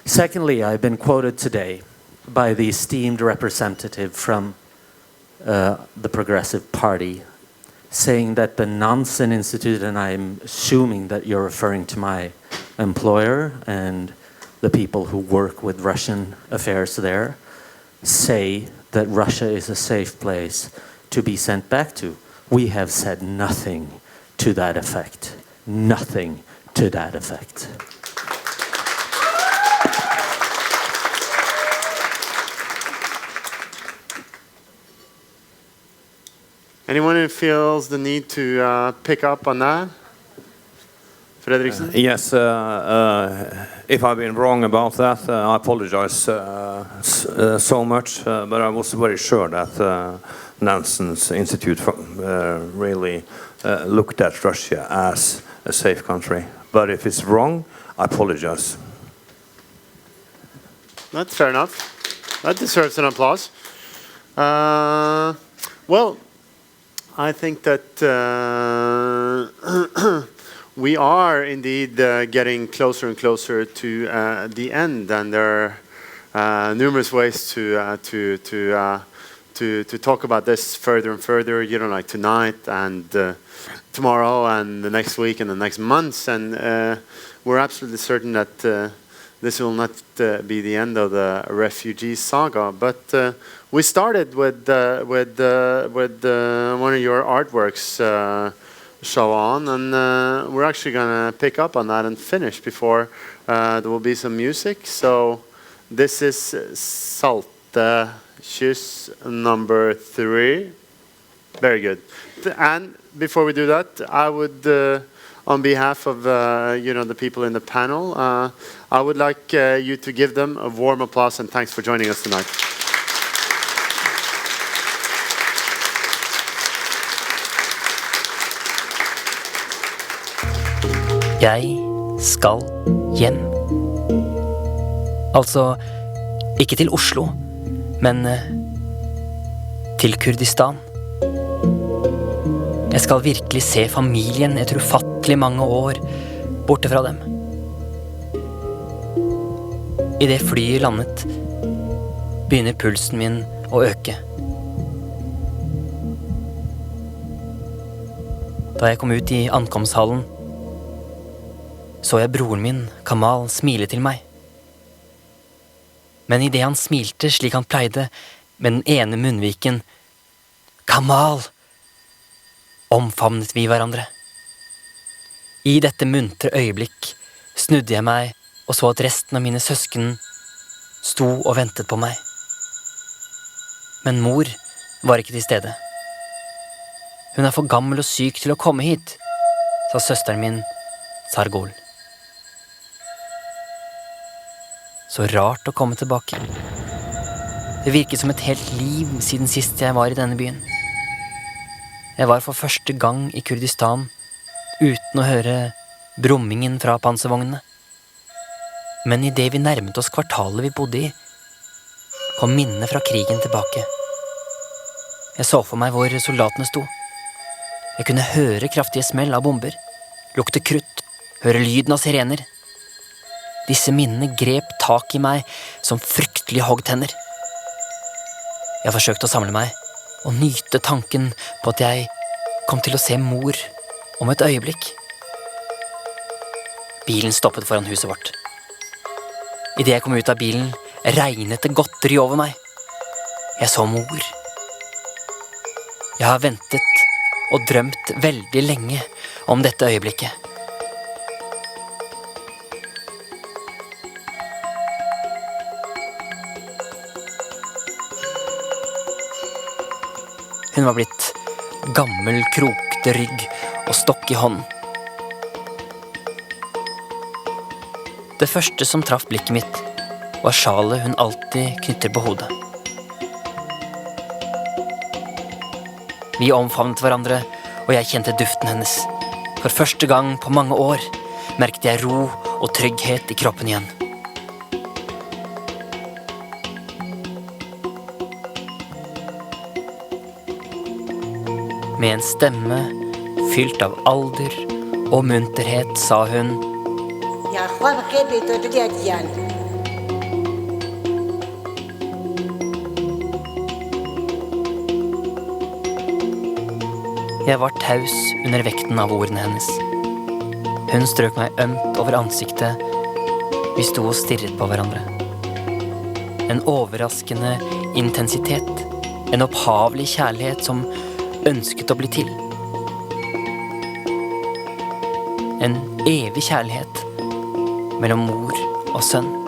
Secondly, I've been quoted today by the esteemed representative from the Progressive Party saying that the Nansen Institute, and I'm assuming that you're referring to my employer and the people who work with Russian affairs there, say that Russia is a safe place to be sent back to. We have said nothing to that effect. Nothing to that effect. Anyone who feels the need to pick up on that? Fredriksen? Yes, if I've been wrong about that, I apologize so much, but I was very sure that Nansen's Institute really looked at Russia as a safe country. But if it's wrong, I apologize. That's fair enough. That deserves an applause. Well, I think that we are indeed getting closer and closer to the end, and there are numerous ways to talk about this further and further. You know, like tonight and tomorrow and the next week and the next months, and we're absolutely certain that this will not be the end of the refugee saga. But we started with one of your artworks, show on, and we're actually going to pick up on that and finish before there will be some music. So this is Salte Kyss number 3. Very good. And before we do that, I would, on behalf of the people in the panel, I would like you to give them a warm applause and thanks for joining us tonight. Jeg skal hjem. Altså, ikke til Oslo, men til Kurdistan. Jeg skal virkelig se familien etter ufattelig mange år borte fra dem. I det flyet landet, begynner pulsen min å øke. Da jeg kom ut i ankomsthallen, så jeg broren min, Kamal, smile til meg. Men i det han smilte slik han pleide, med den ene munnviken, Kamal, omfavnet vi hverandre. I dette muntre øyeblikk snudde jeg meg og så at resten av mine søsken sto og ventet på meg. Men mor var ikke til stede. Hun er for gammel og syk til å komme hit, sa søsteren min, Sargol. Så rart å komme tilbake. Det virket som et helt liv siden sist jeg var i denne byen. Jeg var for første gang i Kurdistan uten å høre brummingen fra panservognene. Men i det vi nærmet oss kvartalet vi bodde i, kom minnene fra krigen tilbake. Jeg så for meg hvor soldatene sto. Jeg kunne høre kraftige smell av bomber, lukte krutt, høre lyden av sirener. Disse minnene grep tak i meg som fryktelige hoggtenner. Jeg forsøkte å samle meg og nyte tanken på at jeg kom til å se mor om et øyeblikk. Bilen stoppet foran huset vårt. I det jeg kom ut av bilen, regnet det godteri over meg. Jeg så mor. Jeg har ventet og drømt veldig lenge om dette øyeblikket. Hun var blitt gammel, krokete rygg og stokk i hånden. Det første som traff blikket mitt, var sjalet hun alltid knytter på hodet. Vi omfavnet hverandre, og jeg kjente duften hennes. For første gang på mange år merket jeg ro og trygghet i kroppen igjen. Med en stemme Fylt av alder og munterhet, sa hun. Jeg var taus under vekten av ordene hennes. Hun strøk meg ømt over ansiktet. Vi sto og stirret på hverandre. En overraskende intensitet. En opphavlig kjærlighet som ønsket å bli til. En evig kjærlighet mellom mor og sønn.